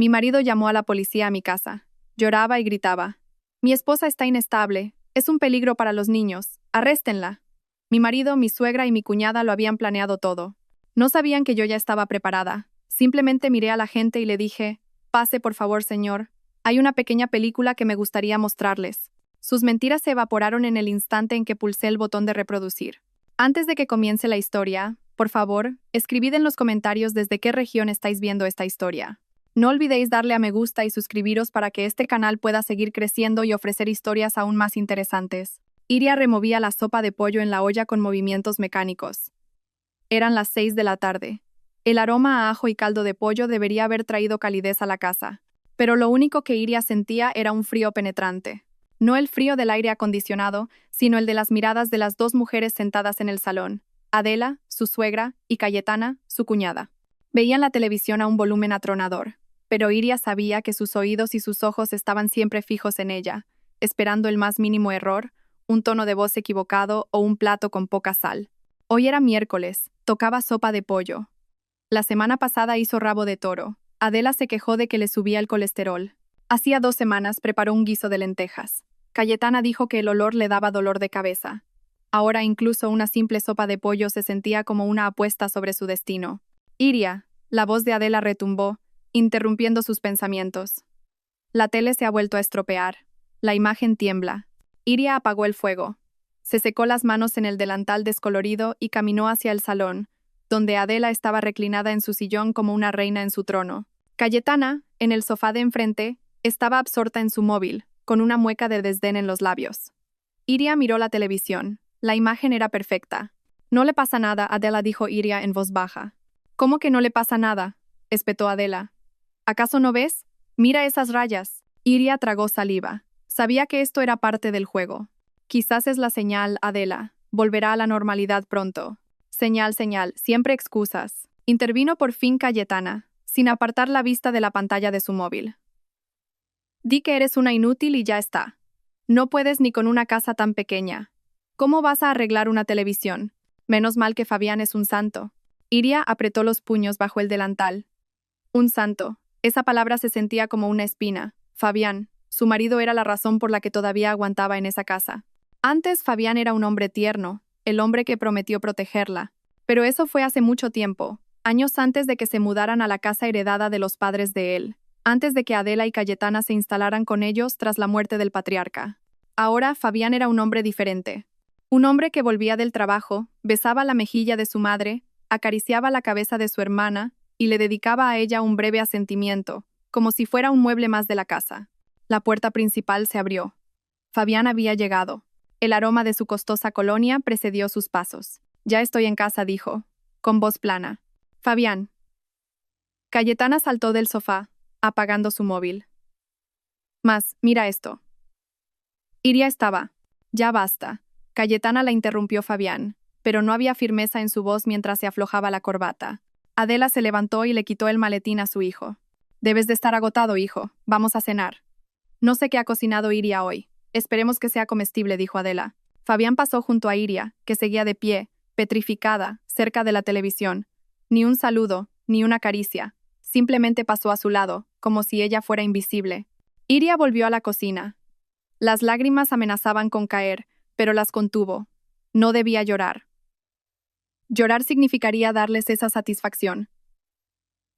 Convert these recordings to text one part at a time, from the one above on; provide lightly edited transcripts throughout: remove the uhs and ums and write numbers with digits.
Mi marido llamó a la policía a mi casa. Lloraba y gritaba. Mi esposa está inestable. Es un peligro para los niños. Arréstenla. Mi marido, mi suegra y mi cuñada lo habían planeado todo. No sabían que yo ya estaba preparada. Simplemente miré a la gente y le dije, pase por favor, señor. Hay una pequeña película que me gustaría mostrarles. Sus mentiras se evaporaron en el instante en que pulsé el botón de reproducir. Antes de que comience la historia, por favor, escribid en los comentarios desde qué región estáis viendo esta historia. No olvidéis darle a me gusta y suscribiros para que este canal pueda seguir creciendo y ofrecer historias aún más interesantes. Iria removía la sopa de pollo en la olla con movimientos mecánicos. Eran las 6 de la tarde. El aroma a ajo y caldo de pollo debería haber traído calidez a la casa. Pero lo único que Iria sentía era un frío penetrante. No el frío del aire acondicionado, sino el de las miradas de las dos mujeres sentadas en el salón. Adela, su suegra, y Cayetana, su cuñada. Veían la televisión a un volumen atronador, pero Iria sabía que sus oídos y sus ojos estaban siempre fijos en ella, esperando el más mínimo error, un tono de voz equivocado o un plato con poca sal. Hoy era miércoles, tocaba sopa de pollo. La semana pasada hizo rabo de toro. Adela se quejó de que le subía el colesterol. Hacía 2 semanas preparó un guiso de lentejas. Cayetana dijo que el olor le daba dolor de cabeza. Ahora incluso una simple sopa de pollo se sentía como una apuesta sobre su destino. Iria, la voz de Adela retumbó, interrumpiendo sus pensamientos. La tele se ha vuelto a estropear. La imagen tiembla. Iria apagó el fuego. Se secó las manos en el delantal descolorido y caminó hacia el salón, donde Adela estaba reclinada en su sillón como una reina en su trono. Cayetana, en el sofá de enfrente, estaba absorta en su móvil, con una mueca de desdén en los labios. Iria miró la televisión. La imagen era perfecta. No le pasa nada, Adela dijo Iria en voz baja. ¿Cómo que no le pasa nada?, espetó Adela. ¿Acaso no ves? Mira esas rayas. Iria tragó saliva. Sabía que esto era parte del juego. Quizás es la señal, Adela. Volverá a la normalidad pronto. Señal, siempre excusas. Intervino por fin Cayetana, sin apartar la vista de la pantalla de su móvil. Di que eres una inútil y ya está. No puedes ni con una casa tan pequeña. ¿Cómo vas a arreglar una televisión? Menos mal que Fabián es un santo. Iria apretó los puños bajo el delantal. Un santo. Esa palabra se sentía como una espina. Fabián, su marido, era la razón por la que todavía aguantaba en esa casa. Antes Fabián era un hombre tierno, el hombre que prometió protegerla. Pero eso fue hace mucho tiempo, años antes de que se mudaran a la casa heredada de los padres de él, antes de que Adela y Cayetana se instalaran con ellos tras la muerte del patriarca. Ahora Fabián era un hombre diferente. Un hombre que volvía del trabajo, besaba la mejilla de su madre, acariciaba la cabeza de su hermana y le dedicaba a ella un breve asentimiento, como si fuera un mueble más de la casa. La puerta principal se abrió. Fabián había llegado. El aroma de su costosa colonia precedió sus pasos. Ya estoy en casa, dijo, con voz plana. Fabián. Cayetana saltó del sofá, apagando su móvil. Mira esto. Iria estaba. Ya basta. Cayetana la interrumpió Fabián, pero no había firmeza en su voz mientras se aflojaba la corbata. Adela se levantó y le quitó el maletín a su hijo. Debes de estar agotado, hijo. Vamos a cenar. No sé qué ha cocinado Iria hoy. Esperemos que sea comestible, dijo Adela. Fabián pasó junto a Iria, que seguía de pie, petrificada, cerca de la televisión. Ni un saludo, ni una caricia. Simplemente pasó a su lado, como si ella fuera invisible. Iria volvió a la cocina. Las lágrimas amenazaban con caer, pero las contuvo. No debía llorar. Llorar significaría darles esa satisfacción.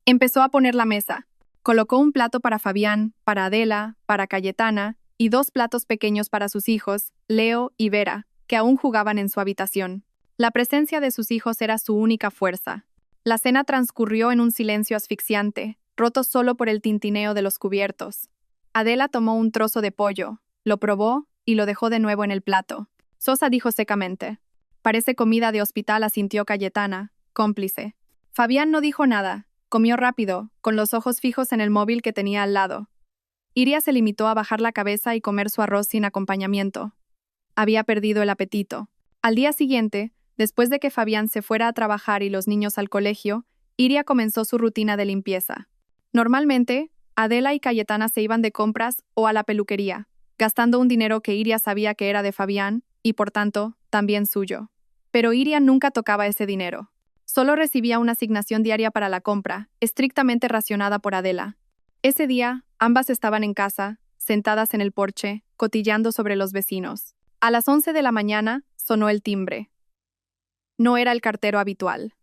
Empezó a poner la mesa. Colocó un plato para Fabián, para Adela, para Cayetana, y 2 platos pequeños para sus hijos, Leo y Vera, que aún jugaban en su habitación. La presencia de sus hijos era su única fuerza. La cena transcurrió en un silencio asfixiante, roto solo por el tintineo de los cubiertos. Adela tomó un trozo de pollo, lo probó y lo dejó de nuevo en el plato. Sosa dijo secamente. Parece comida de hospital, asintió Cayetana, cómplice. Fabián no dijo nada. Comió rápido, con los ojos fijos en el móvil que tenía al lado. Iria se limitó a bajar la cabeza y comer su arroz sin acompañamiento. Había perdido el apetito. Al día siguiente, después de que Fabián se fuera a trabajar y los niños al colegio, Iria comenzó su rutina de limpieza. Normalmente, Adela y Cayetana se iban de compras o a la peluquería, gastando un dinero que Iria sabía que era de Fabián y, por tanto, también suyo. Pero Iria nunca tocaba ese dinero. Solo recibía una asignación diaria para la compra, estrictamente racionada por Adela. Ese día, ambas estaban en casa, sentadas en el porche, cotilleando sobre los vecinos. A las 11 de la mañana, sonó el timbre. No era el cartero habitual.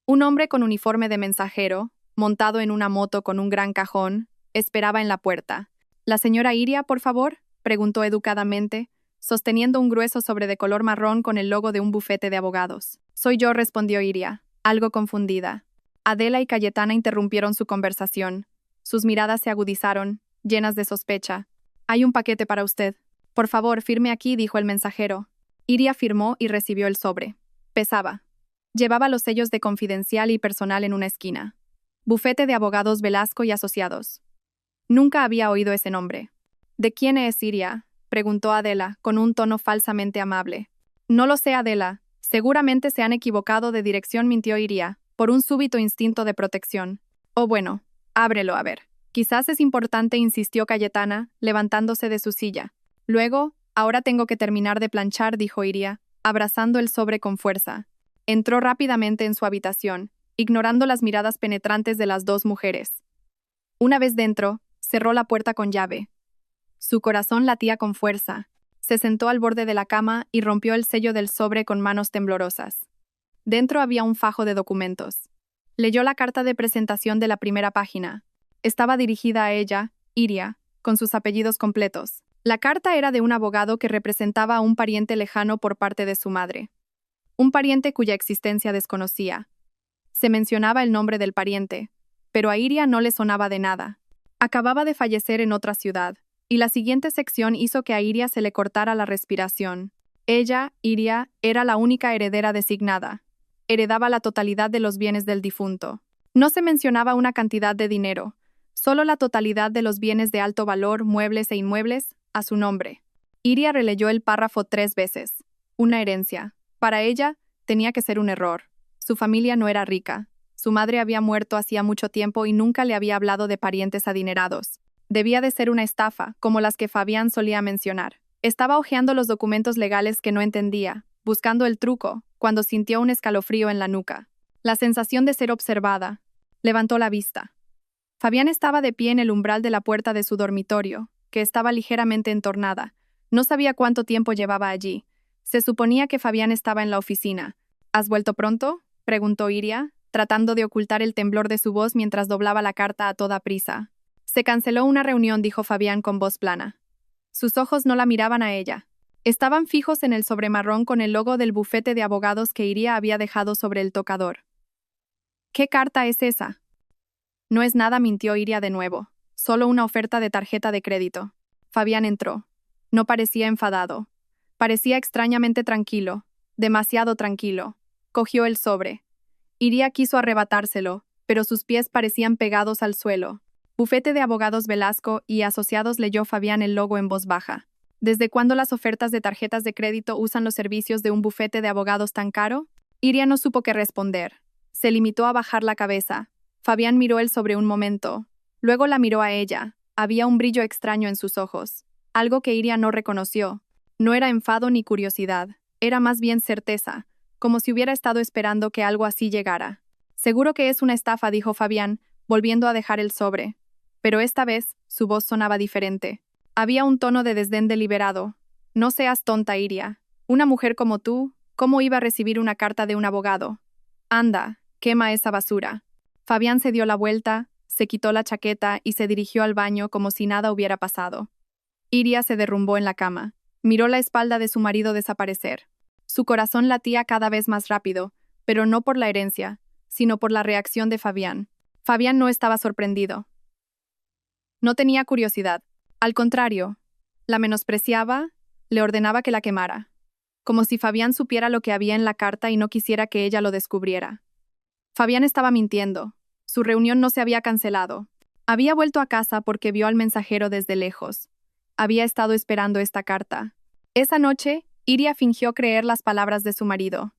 Un hombre con uniforme de mensajero, montado en una moto con un gran cajón, esperaba en la puerta. ¿La señora Iria, por favor?, preguntó educadamente, sosteniendo un grueso sobre de color marrón con el logo de un bufete de abogados. Soy yo, respondió Iria, algo confundida. Adela y Cayetana interrumpieron su conversación. Sus miradas se agudizaron, llenas de sospecha. Hay un paquete para usted. Por favor, firme aquí, dijo el mensajero. Iria firmó y recibió el sobre. Pesaba. Llevaba los sellos de confidencial y personal en una esquina. Bufete de abogados Velasco y Asociados. Nunca había oído ese nombre. ¿De quién es Iria?, preguntó Adela, con un tono falsamente amable. No lo sé, Adela. Seguramente se han equivocado de dirección, mintió Iria, por un súbito instinto de protección. Oh, bueno, ábrelo a ver. Quizás es importante, insistió Cayetana, levantándose de su silla. Luego, ahora tengo que terminar de planchar, dijo Iria, abrazando el sobre con fuerza. Entró rápidamente en su habitación, ignorando las miradas penetrantes de las dos mujeres. Una vez dentro, cerró la puerta con llave. Su corazón latía con fuerza. Se sentó al borde de la cama y rompió el sello del sobre con manos temblorosas. Dentro había un fajo de documentos. Leyó la carta de presentación de la primera página. Estaba dirigida a ella, Iria, con sus apellidos completos. La carta era de un abogado que representaba a un pariente lejano por parte de su madre. Un pariente cuya existencia desconocía. Se mencionaba el nombre del pariente, pero a Iria no le sonaba de nada. Acababa de fallecer en otra ciudad, y la siguiente sección hizo que a Iria se le cortara la respiración. Ella, Iria, era la única heredera designada. Heredaba la totalidad de los bienes del difunto. No se mencionaba una cantidad de dinero, solo la totalidad de los bienes de alto valor, muebles e inmuebles, a su nombre. Iria releyó el párrafo 3 veces. Una herencia. Para ella, tenía que ser un error. Su familia no era rica. Su madre había muerto hacía mucho tiempo y nunca le había hablado de parientes adinerados. Debía de ser una estafa, como las que Fabián solía mencionar. Estaba hojeando los documentos legales que no entendía, buscando el truco, cuando sintió un escalofrío en la nuca. La sensación de ser observada. Levantó la vista. Fabián estaba de pie en el umbral de la puerta de su dormitorio, que estaba ligeramente entornada. No sabía cuánto tiempo llevaba allí. Se suponía que Fabián estaba en la oficina. ¿Has vuelto pronto?, preguntó Iria, tratando de ocultar el temblor de su voz mientras doblaba la carta a toda prisa. Se canceló una reunión, dijo Fabián con voz plana. Sus ojos no la miraban a ella. Estaban fijos en el sobremarrón con el logo del bufete de abogados que Iria había dejado sobre el tocador. ¿Qué carta es esa? No es nada, mintió Iria de nuevo. Solo una oferta de tarjeta de crédito. Fabián entró. No parecía enfadado. Parecía extrañamente tranquilo. Demasiado tranquilo. Cogió el sobre. Iria quiso arrebatárselo, pero sus pies parecían pegados al suelo. Bufete de abogados Velasco y Asociados, leyó Fabián el logo en voz baja. ¿Desde cuándo las ofertas de tarjetas de crédito usan los servicios de un bufete de abogados tan caro? Iria no supo qué responder. Se limitó a bajar la cabeza. Fabián miró el sobre un momento. Luego la miró a ella. Había un brillo extraño en sus ojos. Algo que Iria no reconoció. No era enfado ni curiosidad. Era más bien certeza, como si hubiera estado esperando que algo así llegara. Seguro que es una estafa, dijo Fabián, volviendo a dejar el sobre. Pero esta vez, su voz sonaba diferente. Había un tono de desdén deliberado. No seas tonta, Iria. Una mujer como tú, ¿cómo iba a recibir una carta de un abogado? Anda, quema esa basura. Fabián se dio la vuelta, se quitó la chaqueta y se dirigió al baño como si nada hubiera pasado. Iria se derrumbó en la cama. Miró la espalda de su marido desaparecer. Su corazón latía cada vez más rápido, pero no por la herencia, sino por la reacción de Fabián. Fabián no estaba sorprendido. No tenía curiosidad. Al contrario, la menospreciaba, le ordenaba que la quemara. Como si Fabián supiera lo que había en la carta y no quisiera que ella lo descubriera. Fabián estaba mintiendo. Su reunión no se había cancelado. Había vuelto a casa porque vio al mensajero desde lejos. Había estado esperando esta carta. Esa noche, Iria fingió creer las palabras de su marido.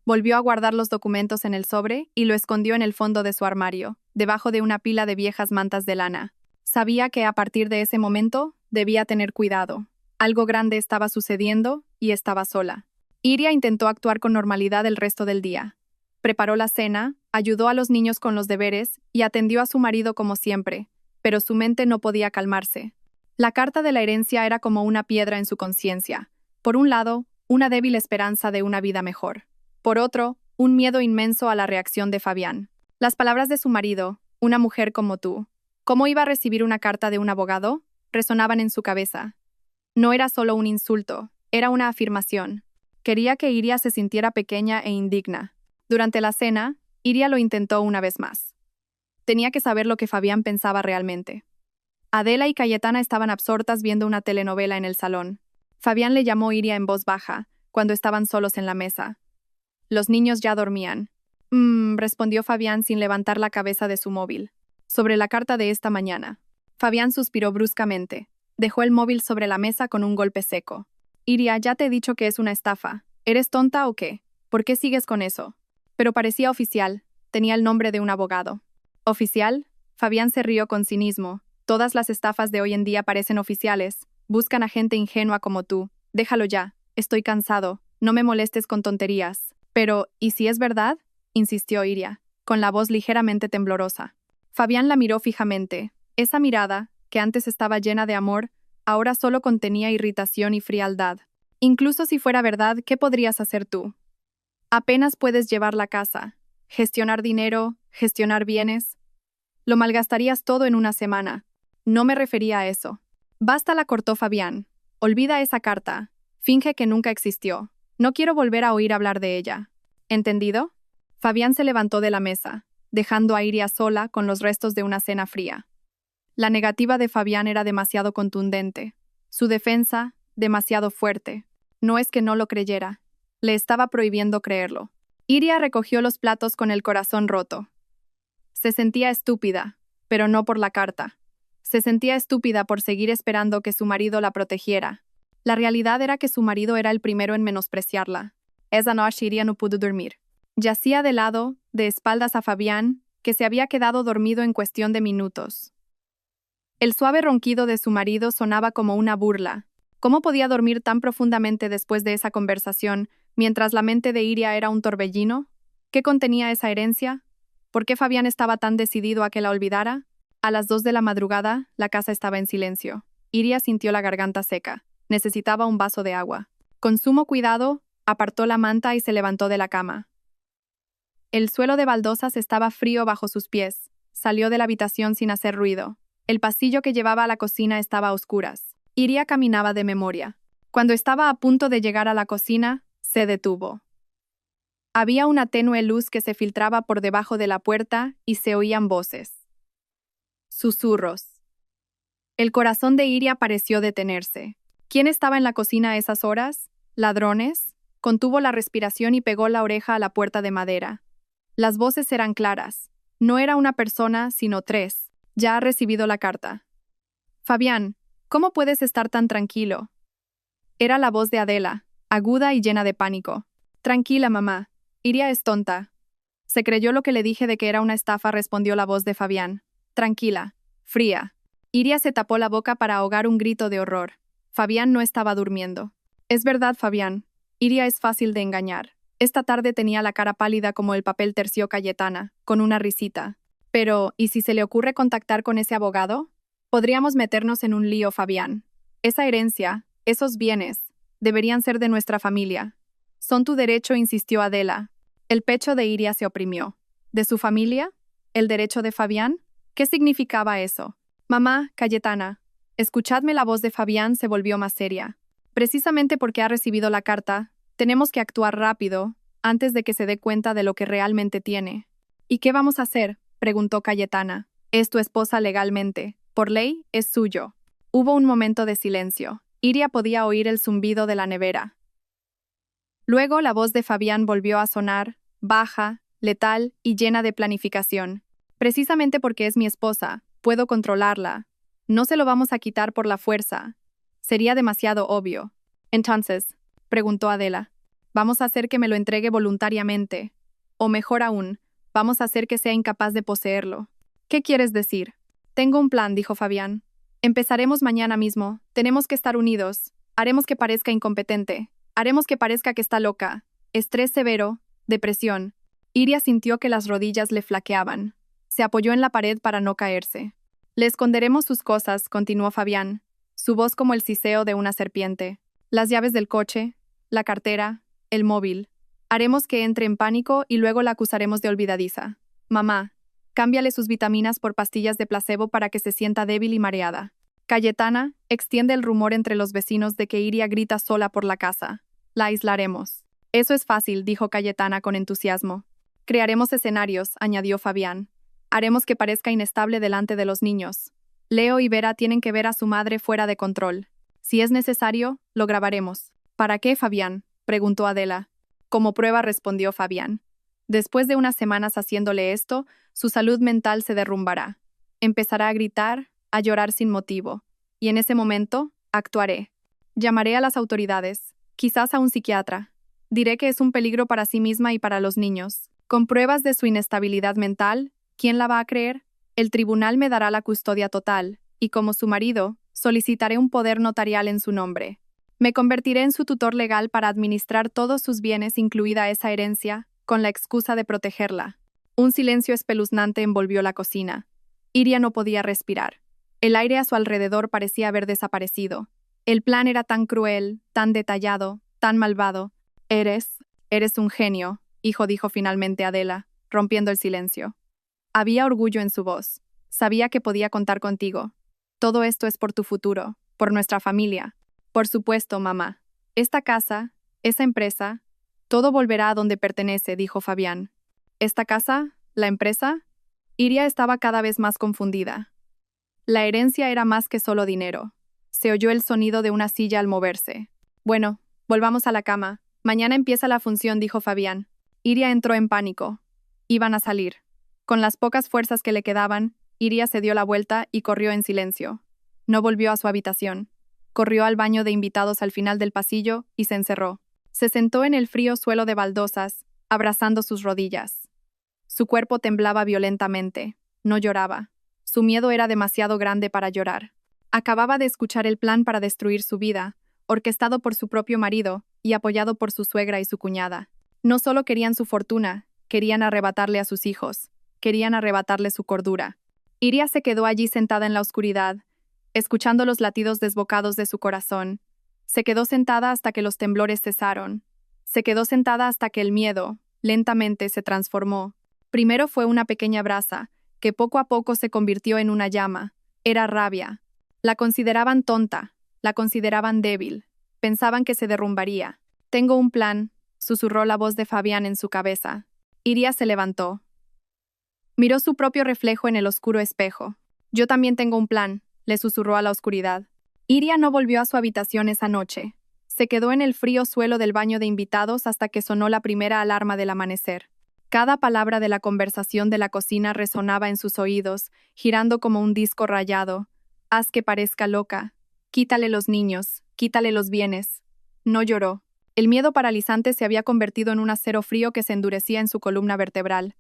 Volvió a guardar los documentos en el sobre y lo escondió en el fondo de su armario, debajo de una pila de viejas mantas de lana. Sabía que a partir de ese momento debía tener cuidado. Algo grande estaba sucediendo y estaba sola. Iria intentó actuar con normalidad el resto del día. Preparó la cena, ayudó a los niños con los deberes y atendió a su marido como siempre, pero su mente no podía calmarse. La carta de la herencia era como una piedra en su conciencia. Por un lado, una débil esperanza de una vida mejor. Por otro, un miedo inmenso a la reacción de Fabián. Las palabras de su marido, una mujer como tú. ¿Cómo iba a recibir una carta de un abogado? Resonaban en su cabeza. No era solo un insulto, era una afirmación. Quería que Iria se sintiera pequeña e indigna. Durante la cena, Iria lo intentó una vez más. Tenía que saber lo que Fabián pensaba realmente. Adela y Cayetana estaban absortas viendo una telenovela en el salón. Fabián le llamó Iria en voz baja, cuando estaban solos en la mesa. Los niños ya dormían. Respondió Fabián sin levantar la cabeza de su móvil. Sobre la carta de esta mañana. Fabián suspiró bruscamente. Dejó el móvil sobre la mesa con un golpe seco. Iria, ya te he dicho que es una estafa. ¿Eres tonta o qué? ¿Por qué sigues con eso? Pero parecía oficial. Tenía el nombre de un abogado. ¿Oficial? Fabián se rió con cinismo. Todas las estafas de hoy en día parecen oficiales. Buscan a gente ingenua como tú. Déjalo ya. Estoy cansado. No me molestes con tonterías. Pero, ¿y si es verdad? Insistió Iria, con la voz ligeramente temblorosa. Fabián la miró fijamente. Esa mirada, que antes estaba llena de amor, ahora solo contenía irritación y frialdad. Incluso si fuera verdad, ¿qué podrías hacer tú? Apenas puedes llevar la casa, gestionar dinero, gestionar bienes. Lo malgastarías todo en una semana. No me refería a eso. Basta, la cortó Fabián. Olvida esa carta. Finge que nunca existió. No quiero volver a oír hablar de ella. ¿Entendido? Fabián se levantó de la mesa, dejando a Iria sola con los restos de una cena fría. La negativa de Fabián era demasiado contundente. Su defensa, demasiado fuerte. No es que no lo creyera. Le estaba prohibiendo creerlo. Iria recogió los platos con el corazón roto. Se sentía estúpida, pero no por la carta. Se sentía estúpida por seguir esperando que su marido la protegiera. La realidad era que su marido era el primero en menospreciarla. Esa noche Iria no pudo dormir. Yacía de lado, de espaldas a Fabián, que se había quedado dormido en cuestión de minutos. El suave ronquido de su marido sonaba como una burla. ¿Cómo podía dormir tan profundamente después de esa conversación, mientras la mente de Iria era un torbellino? ¿Qué contenía esa herencia? ¿Por qué Fabián estaba tan decidido a que la olvidara? A las 2 de la madrugada, la casa estaba en silencio. Iria sintió la garganta seca. Necesitaba un vaso de agua. Con sumo cuidado, apartó la manta y se levantó de la cama. El suelo de baldosas estaba frío bajo sus pies. Salió de la habitación sin hacer ruido. El pasillo que llevaba a la cocina estaba a oscuras. Iria caminaba de memoria. Cuando estaba a punto de llegar a la cocina, se detuvo. Había una tenue luz que se filtraba por debajo de la puerta y se oían voces. Susurros. El corazón de Iria pareció detenerse. ¿Quién estaba en la cocina a esas horas? ¿Ladrones? Contuvo la respiración y pegó la oreja a la puerta de madera. Las voces eran claras. No era una persona, sino 3. Ya ha recibido la carta. Fabián, ¿cómo puedes estar tan tranquilo? Era la voz de Adela, aguda y llena de pánico. Tranquila, mamá. Iria es tonta. Se creyó lo que le dije de que era una estafa, respondió la voz de Fabián. Tranquila. Fría. Iria se tapó la boca para ahogar un grito de horror. Fabián no estaba durmiendo. Es verdad, Fabián. Iria es fácil de engañar. Esta tarde tenía la cara pálida como el papel terció Cayetana, con una risita. Pero, ¿y si se le ocurre contactar con ese abogado? Podríamos meternos en un lío, Fabián. Esa herencia, esos bienes, deberían ser de nuestra familia. Son tu derecho, insistió Adela. El pecho de Iria se oprimió. ¿De su familia? ¿El derecho de Fabián? ¿Qué significaba eso? Mamá, Cayetana. Escuchadme, la voz de Fabián se volvió más seria. Precisamente porque ha recibido la carta, tenemos que actuar rápido, antes de que se dé cuenta de lo que realmente tiene. ¿Y qué vamos a hacer?, preguntó Cayetana. Es tu esposa legalmente. Por ley, es suyo. Hubo un momento de silencio. Iria podía oír el zumbido de la nevera. Luego la voz de Fabián volvió a sonar, baja, letal y llena de planificación. Precisamente porque es mi esposa, puedo controlarla. No se lo vamos a quitar por la fuerza. Sería demasiado obvio. Entonces, preguntó Adela, ¿vamos a hacer que me lo entregue voluntariamente? O mejor aún, vamos a hacer que sea incapaz de poseerlo. ¿Qué quieres decir? Tengo un plan, dijo Fabián. Empezaremos mañana mismo. Tenemos que estar unidos. Haremos que parezca incompetente. Haremos que parezca que está loca. Estrés severo. Depresión. Iria sintió que las rodillas le flaqueaban. Se apoyó en la pared para no caerse. Le esconderemos sus cosas, continuó Fabián, su voz como el siseo de una serpiente. Las llaves del coche, la cartera, el móvil. Haremos que entre en pánico y luego la acusaremos de olvidadiza. Mamá, cámbiale sus vitaminas por pastillas de placebo para que se sienta débil y mareada. Cayetana, extiende el rumor entre los vecinos de que Iria grita sola por la casa. La aislaremos. Eso es fácil, dijo Cayetana con entusiasmo. Crearemos escenarios, añadió Fabián. Haremos que parezca inestable delante de los niños. Leo y Vera tienen que ver a su madre fuera de control. Si es necesario, lo grabaremos. ¿Para qué, Fabián?, preguntó Adela. Como prueba, respondió Fabián. Después de unas semanas haciéndole esto, su salud mental se derrumbará. Empezará a gritar, a llorar sin motivo. Y en ese momento, actuaré. Llamaré a las autoridades, quizás a un psiquiatra. Diré que es un peligro para sí misma y para los niños. Con pruebas de su inestabilidad mental, ¿quién la va a creer? El tribunal me dará la custodia total, y como su marido, solicitaré un poder notarial en su nombre. Me convertiré en su tutor legal para administrar todos sus bienes, incluida esa herencia, con la excusa de protegerla. Un silencio espeluznante envolvió la cocina. Iria no podía respirar. El aire a su alrededor parecía haber desaparecido. El plan era tan cruel, tan detallado, tan malvado. Eres un genio, hijo, dijo finalmente Adela, rompiendo el silencio. Había orgullo en su voz. Sabía que podía contar contigo. Todo esto es por tu futuro, por nuestra familia. Por supuesto, mamá. Esta casa, esa empresa, todo volverá a donde pertenece, dijo Fabián. ¿Esta casa? ¿La empresa? Iria estaba cada vez más confundida. La herencia era más que solo dinero. Se oyó el sonido de una silla al moverse. Bueno, volvamos a la cama. Mañana empieza la función, dijo Fabián. Iria entró en pánico. Iban a salir. Con las pocas fuerzas que le quedaban, Iria se dio la vuelta y corrió en silencio. No volvió a su habitación. Corrió al baño de invitados al final del pasillo y se encerró. Se sentó en el frío suelo de baldosas, abrazando sus rodillas. Su cuerpo temblaba violentamente. No lloraba. Su miedo era demasiado grande para llorar. Acababa de escuchar el plan para destruir su vida, orquestado por su propio marido y apoyado por su suegra y su cuñada. No solo querían su fortuna, querían arrebatarle a sus hijos. Querían arrebatarle su cordura. Iria se quedó allí sentada en la oscuridad, escuchando los latidos desbocados de su corazón. Se quedó sentada hasta que los temblores cesaron. Se quedó sentada hasta que el miedo, lentamente, se transformó. Primero fue una pequeña brasa, que poco a poco se convirtió en una llama. Era rabia. La consideraban tonta, la consideraban débil. Pensaban que se derrumbaría. Tengo un plan, susurró la voz de Fabián en su cabeza. Iria se levantó. Miró su propio reflejo en el oscuro espejo. Yo también tengo un plan, le susurró a la oscuridad. Iria no volvió a su habitación esa noche. Se quedó en el frío suelo del baño de invitados hasta que sonó la primera alarma del amanecer. Cada palabra de la conversación de la cocina resonaba en sus oídos, girando como un disco rayado. Haz que parezca loca. Quítale los niños, quítale los bienes. No lloró. El miedo paralizante se había convertido en un acero frío que se endurecía en su columna vertebral.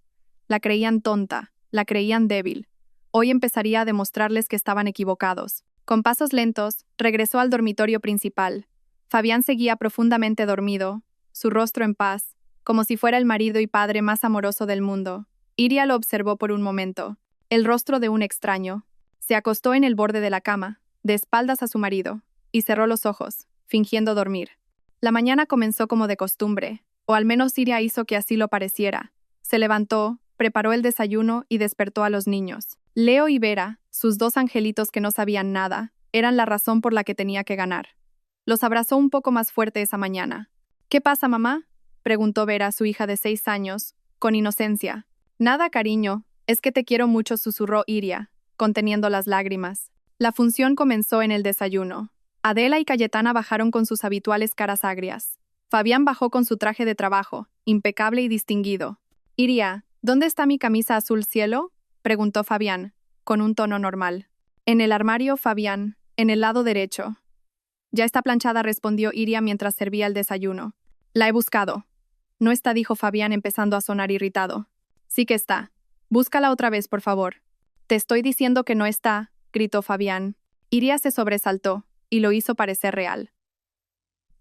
La creían tonta, la creían débil. Hoy empezaría a demostrarles que estaban equivocados. Con pasos lentos, regresó al dormitorio principal. Fabián seguía profundamente dormido, su rostro en paz, como si fuera el marido y padre más amoroso del mundo. Iria lo observó por un momento. El rostro de un extraño. Se acostó en el borde de la cama, de espaldas a su marido, y cerró los ojos, fingiendo dormir. La mañana comenzó como de costumbre, o al menos Iria hizo que así lo pareciera. Se levantó, preparó el desayuno y despertó a los niños. Leo y Vera, sus dos angelitos que no sabían nada, eran la razón por la que tenía que ganar. Los abrazó un poco más fuerte esa mañana. ¿Qué pasa, mamá?, preguntó Vera, su hija de 6 años, con inocencia. Nada, cariño, es que te quiero mucho, susurró Iria, conteniendo las lágrimas. La función comenzó en el desayuno. Adela y Cayetana bajaron con sus habituales caras agrias. Fabián bajó con su traje de trabajo, impecable y distinguido. Iria, ¿dónde está mi camisa azul cielo?, preguntó Fabián, con un tono normal. En el armario, Fabián, en el lado derecho. Ya está planchada, respondió Iria mientras servía el desayuno. La he buscado. No está, dijo Fabián empezando a sonar irritado. Sí que está. Búscala otra vez, por favor. Te estoy diciendo que no está, gritó Fabián. Iria se sobresaltó, y lo hizo parecer real.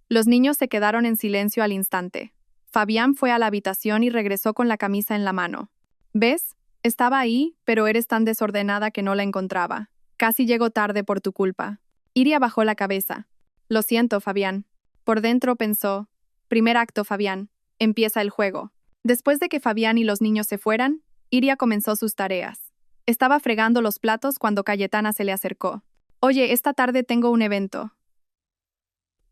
Los niños se quedaron en silencio al instante. Fabián fue a la habitación y regresó con la camisa en la mano. ¿Ves? Estaba ahí, pero eres tan desordenada que no la encontraba. Casi llego tarde por tu culpa. Iria bajó la cabeza. Lo siento, Fabián. Por dentro pensó. Primer acto, Fabián. Empieza el juego. Después de que Fabián y los niños se fueran, Iria comenzó sus tareas. Estaba fregando los platos cuando Cayetana se le acercó. Oye, esta tarde tengo un evento.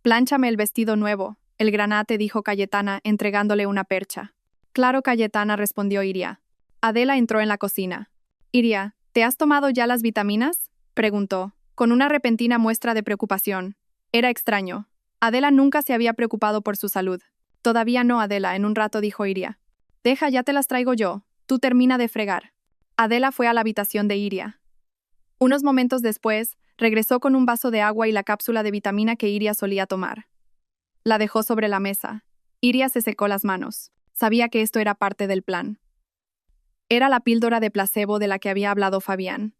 Plánchame el vestido nuevo, el granate, dijo Cayetana, entregándole una percha. Claro, Cayetana, respondió Iria. Adela entró en la cocina. Iria, ¿te has tomado ya las vitaminas? Preguntó, con una repentina muestra de preocupación. Era extraño. Adela nunca se había preocupado por su salud. Todavía no, Adela, en un rato, dijo Iria. Deja, ya te las traigo yo. Tú termina de fregar. Adela fue a la habitación de Iria. Unos momentos después, regresó con un vaso de agua y la cápsula de vitamina que Iria solía tomar. La dejó sobre la mesa. Iria se secó las manos. Sabía que esto era parte del plan. Era la píldora de placebo de la que había hablado Fabián.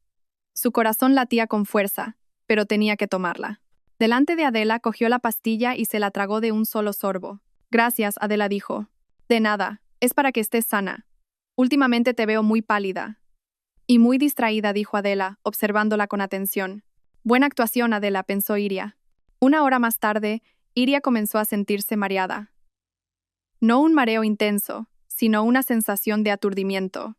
Su corazón latía con fuerza, pero tenía que tomarla. Delante de Adela cogió la pastilla y se la tragó de un solo sorbo. Gracias, Adela dijo. De nada, es para que estés sana. Últimamente te veo muy pálida. Y muy distraída, dijo Adela, observándola con atención. Buena actuación, Adela, pensó Iria. Una hora más tarde, Iria comenzó a sentirse mareada. No un mareo intenso, sino una sensación de aturdimiento.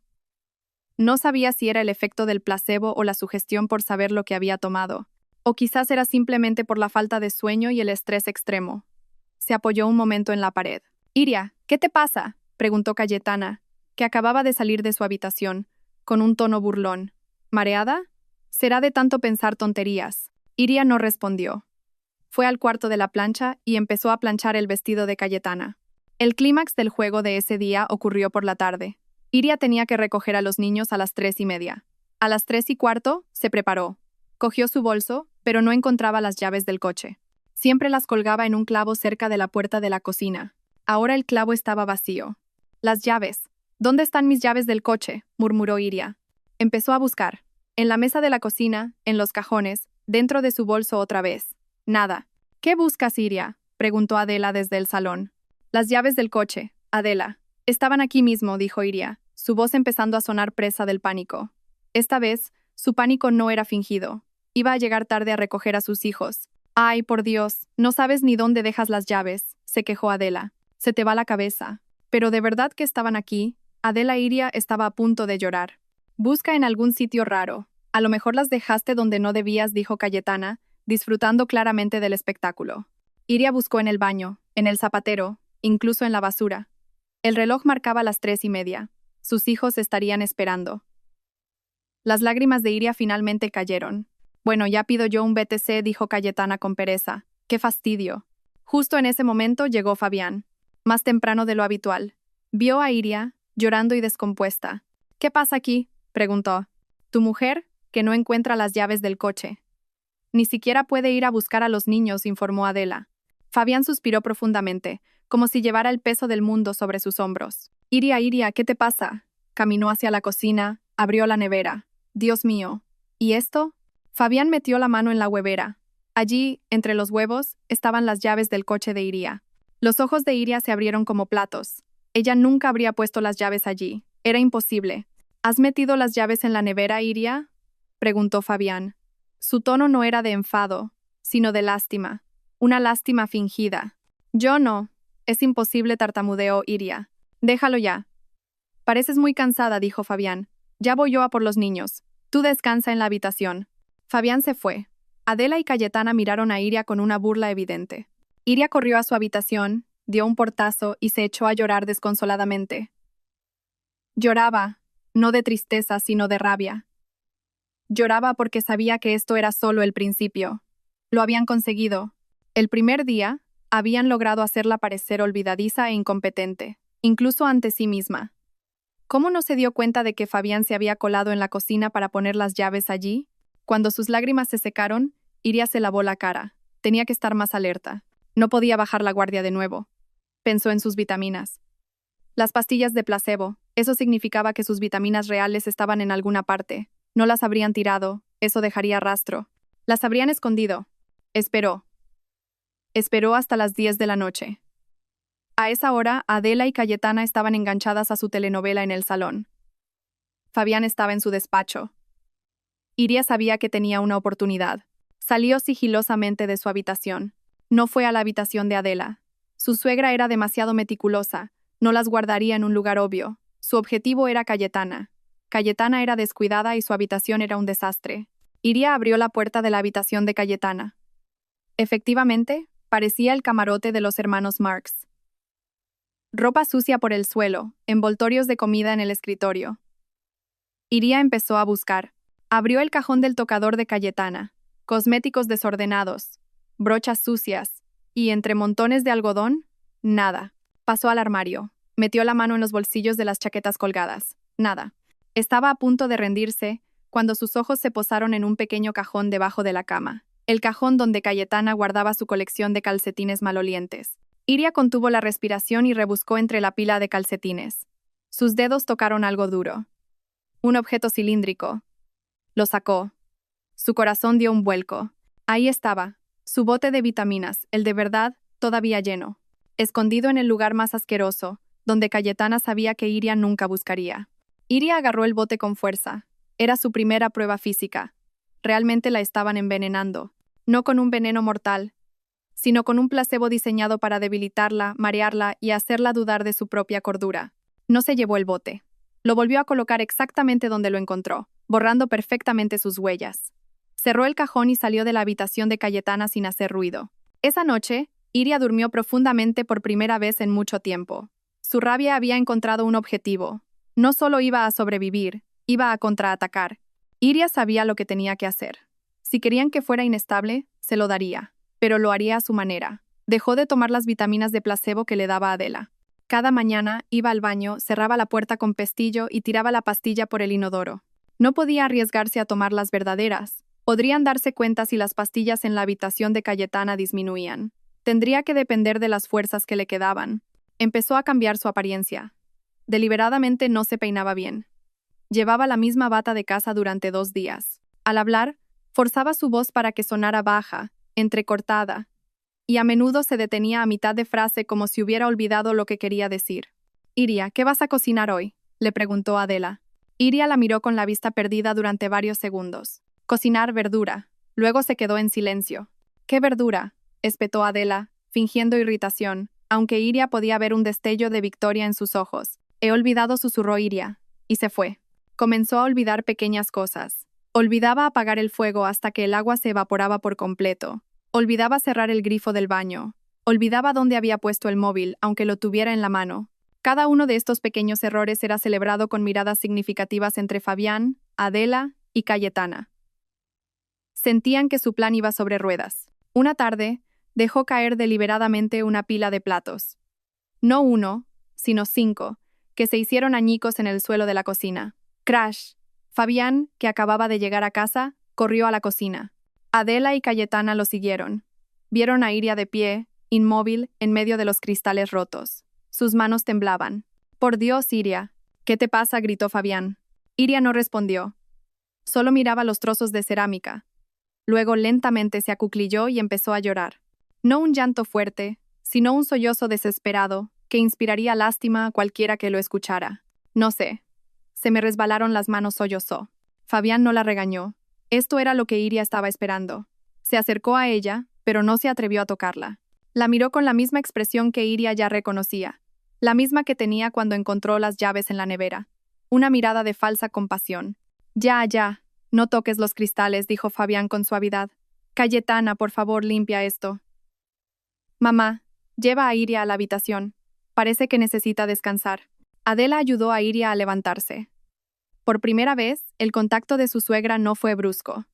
No sabía si era el efecto del placebo o la sugestión por saber lo que había tomado, o quizás era simplemente por la falta de sueño y el estrés extremo. Se apoyó un momento en la pared. Iria, ¿qué te pasa?, preguntó Cayetana, que acababa de salir de su habitación, con un tono burlón. ¿Mareada? Será de tanto pensar tonterías. Iria no respondió. Fue al cuarto de la plancha y empezó a planchar el vestido de Cayetana. El clímax del juego de ese día ocurrió por la tarde. Iria tenía que recoger a los niños a las 3:30. A las 3:15 se preparó. Cogió su bolso, pero no encontraba las llaves del coche. Siempre las colgaba en un clavo cerca de la puerta de la cocina. Ahora el clavo estaba vacío. Las llaves. ¿Dónde están mis llaves del coche?, murmuró Iria. Empezó a buscar. En la mesa de la cocina, en los cajones, dentro de su bolso otra vez. Nada. ¿Qué buscas, Iria?, preguntó Adela desde el salón. Las llaves del coche, Adela. Estaban aquí mismo, dijo Iria, su voz empezando a sonar presa del pánico. Esta vez, su pánico no era fingido. Iba a llegar tarde a recoger a sus hijos. Ay, por Dios, no sabes ni dónde dejas las llaves, se quejó Adela. Se te va la cabeza. Pero de verdad que estaban aquí. Adela Iria estaba a punto de llorar. Busca en algún sitio raro. A lo mejor las dejaste donde no debías, dijo Cayetana, disfrutando claramente del espectáculo. Iria buscó en el baño, en el zapatero, incluso en la basura. El reloj marcaba las 3:30. Sus hijos estarían esperando. Las lágrimas de Iria finalmente cayeron. Bueno, ya pido yo un BTC, dijo Cayetana con pereza. ¡Qué fastidio! Justo en ese momento llegó Fabián, más temprano de lo habitual. Vio a Iria, llorando y descompuesta. ¿Qué pasa aquí?, preguntó. Tu mujer, que no encuentra las llaves del coche. Ni siquiera puede ir a buscar a los niños, informó Adela. Fabián suspiró profundamente, como si llevara el peso del mundo sobre sus hombros. Iria, Iria, ¿qué te pasa? Caminó hacia la cocina, abrió la nevera. Dios mío. ¿Y esto? Fabián metió la mano en la huevera. Allí, entre los huevos, estaban las llaves del coche de Iria. Los ojos de Iria se abrieron como platos. Ella nunca habría puesto las llaves allí. Era imposible. ¿Has metido las llaves en la nevera, Iria?, preguntó Fabián. Su tono no era de enfado, sino de lástima. Una lástima fingida. Yo no. Es imposible, tartamudeó Iria. Déjalo ya. Pareces muy cansada, dijo Fabián. Ya voy yo a por los niños. Tú descansa en la habitación. Fabián se fue. Adela y Cayetana miraron a Iria con una burla evidente. Iria corrió a su habitación, dio un portazo y se echó a llorar desconsoladamente. Lloraba, no de tristeza, sino de rabia. Lloraba porque sabía que esto era solo el principio. Lo habían conseguido. El primer día, habían logrado hacerla parecer olvidadiza e incompetente, incluso ante sí misma. ¿Cómo no se dio cuenta de que Fabián se había colado en la cocina para poner las llaves allí? Cuando sus lágrimas se secaron, Iria se lavó la cara. Tenía que estar más alerta. No podía bajar la guardia de nuevo. Pensó en sus vitaminas. Las pastillas de placebo. Eso significaba que sus vitaminas reales estaban en alguna parte. No las habrían tirado. Eso dejaría rastro. Las habrían escondido. Esperó. Esperó hasta las 10 de la noche. A esa hora, Adela y Cayetana estaban enganchadas a su telenovela en el salón. Fabián estaba en su despacho. Iria sabía que tenía una oportunidad. Salió sigilosamente de su habitación. No fue a la habitación de Adela. Su suegra era demasiado meticulosa, no las guardaría en un lugar obvio. Su objetivo era Cayetana. Cayetana era descuidada y su habitación era un desastre. Iria abrió la puerta de la habitación de Cayetana. Efectivamente, parecía el camarote de los hermanos Marx. Ropa sucia por el suelo, envoltorios de comida en el escritorio. Iria empezó a buscar. Abrió el cajón del tocador de Cayetana. Cosméticos desordenados, brochas sucias, y entre montones de algodón, nada. Pasó al armario. Metió la mano en los bolsillos de las chaquetas colgadas. Nada. Estaba a punto de rendirse cuando sus ojos se posaron en un pequeño cajón debajo de la cama. El cajón donde Cayetana guardaba su colección de calcetines malolientes. Iria contuvo la respiración y rebuscó entre la pila de calcetines. Sus dedos tocaron algo duro. Un objeto cilíndrico. Lo sacó. Su corazón dio un vuelco. Ahí estaba, su bote de vitaminas, el de verdad, todavía lleno. Escondido en el lugar más asqueroso, donde Cayetana sabía que Iria nunca buscaría. Iria agarró el bote con fuerza. Era su primera prueba física. Realmente la estaban envenenando. No con un veneno mortal, sino con un placebo diseñado para debilitarla, marearla y hacerla dudar de su propia cordura. No se llevó el bote. Lo volvió a colocar exactamente donde lo encontró, borrando perfectamente sus huellas. Cerró el cajón y salió de la habitación de Cayetana sin hacer ruido. Esa noche, Iria durmió profundamente por primera vez en mucho tiempo. Su rabia había encontrado un objetivo. No solo iba a sobrevivir, iba a contraatacar. Iria sabía lo que tenía que hacer. Si querían que fuera inestable, se lo daría, pero lo haría a su manera. Dejó de tomar las vitaminas de placebo que le daba Adela. Cada mañana iba al baño, cerraba la puerta con pestillo y tiraba la pastilla por el inodoro. No podía arriesgarse a tomar las verdaderas. Podrían darse cuenta si las pastillas en la habitación de Cayetana disminuían. Tendría que depender de las fuerzas que le quedaban. Empezó a cambiar su apariencia. Deliberadamente no se peinaba bien. Llevaba la misma bata de casa durante 2 días. Al hablar, forzaba su voz para que sonara baja, entrecortada, y a menudo se detenía a mitad de frase como si hubiera olvidado lo que quería decir. «Iria, ¿qué vas a cocinar hoy?», le preguntó Adela. Iria la miró con la vista perdida durante varios segundos. «Cocinar verdura». Luego se quedó en silencio. «¿Qué verdura?», espetó Adela, fingiendo irritación, aunque Iria podía ver un destello de victoria en sus ojos. «He olvidado», susurró Iria, y se fue. Comenzó a olvidar pequeñas cosas. Olvidaba apagar el fuego hasta que el agua se evaporaba por completo. Olvidaba cerrar el grifo del baño. Olvidaba dónde había puesto el móvil, aunque lo tuviera en la mano. Cada uno de estos pequeños errores era celebrado con miradas significativas entre Fabián, Adela y Cayetana. Sentían que su plan iba sobre ruedas. Una tarde, dejó caer deliberadamente una pila de platos. No 1, sino 5, que se hicieron añicos en el suelo de la cocina. Crash. Fabián, que acababa de llegar a casa, corrió a la cocina. Adela y Cayetana lo siguieron. Vieron a Iria de pie, inmóvil, en medio de los cristales rotos. Sus manos temblaban. «Por Dios, Iria». «¿Qué te pasa?», gritó Fabián. Iria no respondió. Solo miraba los trozos de cerámica. Luego lentamente se acuclilló y empezó a llorar. No un llanto fuerte, sino un sollozo desesperado que inspiraría lástima a cualquiera que lo escuchara. «No sé. Se me resbalaron las manos», sollozó. Fabián no la regañó. Esto era lo que Iria estaba esperando. Se acercó a ella, pero no se atrevió a tocarla. La miró con la misma expresión que Iria ya reconocía, la misma que tenía cuando encontró las llaves en la nevera. Una mirada de falsa compasión. «Ya, ya. No toques los cristales», dijo Fabián con suavidad. «Cayetana, por favor, limpia esto». «Mamá, lleva a Iria a la habitación. Parece que necesita descansar». Adela ayudó a Iria a levantarse. Por primera vez, el contacto de su suegra no fue brusco.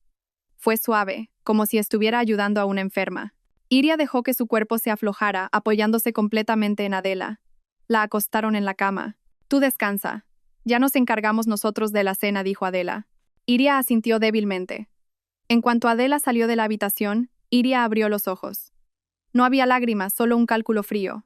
Fue suave, como si estuviera ayudando a una enferma. Iria dejó que su cuerpo se aflojara, apoyándose completamente en Adela. La acostaron en la cama. «Tú descansa. Ya nos encargamos nosotros de la cena», dijo Adela. Iria asintió débilmente. En cuanto Adela salió de la habitación, Iria abrió los ojos. No había lágrimas, solo un cálculo frío.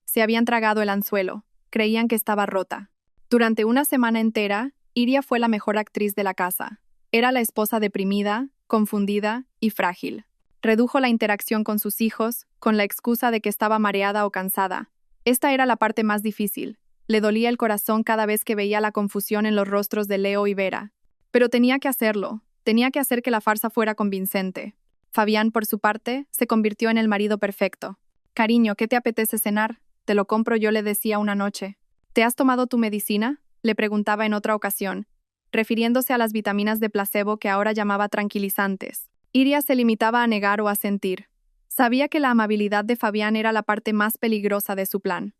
Se habían tragado el anzuelo. Creían que estaba rota. Durante una semana entera, Iria fue la mejor actriz de la casa. Era la esposa deprimida, confundida y frágil. Redujo la interacción con sus hijos, con la excusa de que estaba mareada o cansada. Esta era la parte más difícil. Le dolía el corazón cada vez que veía la confusión en los rostros de Leo y Vera. Pero tenía que hacerlo. Tenía que hacer que la farsa fuera convincente. Fabián, por su parte, se convirtió en el marido perfecto. «Cariño, ¿qué te apetece cenar? Te lo compro yo», le decía una noche. «¿Te has tomado tu medicina?», le preguntaba en otra ocasión, refiriéndose a las vitaminas de placebo que ahora llamaba tranquilizantes. Iria se limitaba a negar o a sentir. Sabía que la amabilidad de Fabián era la parte más peligrosa de su plan.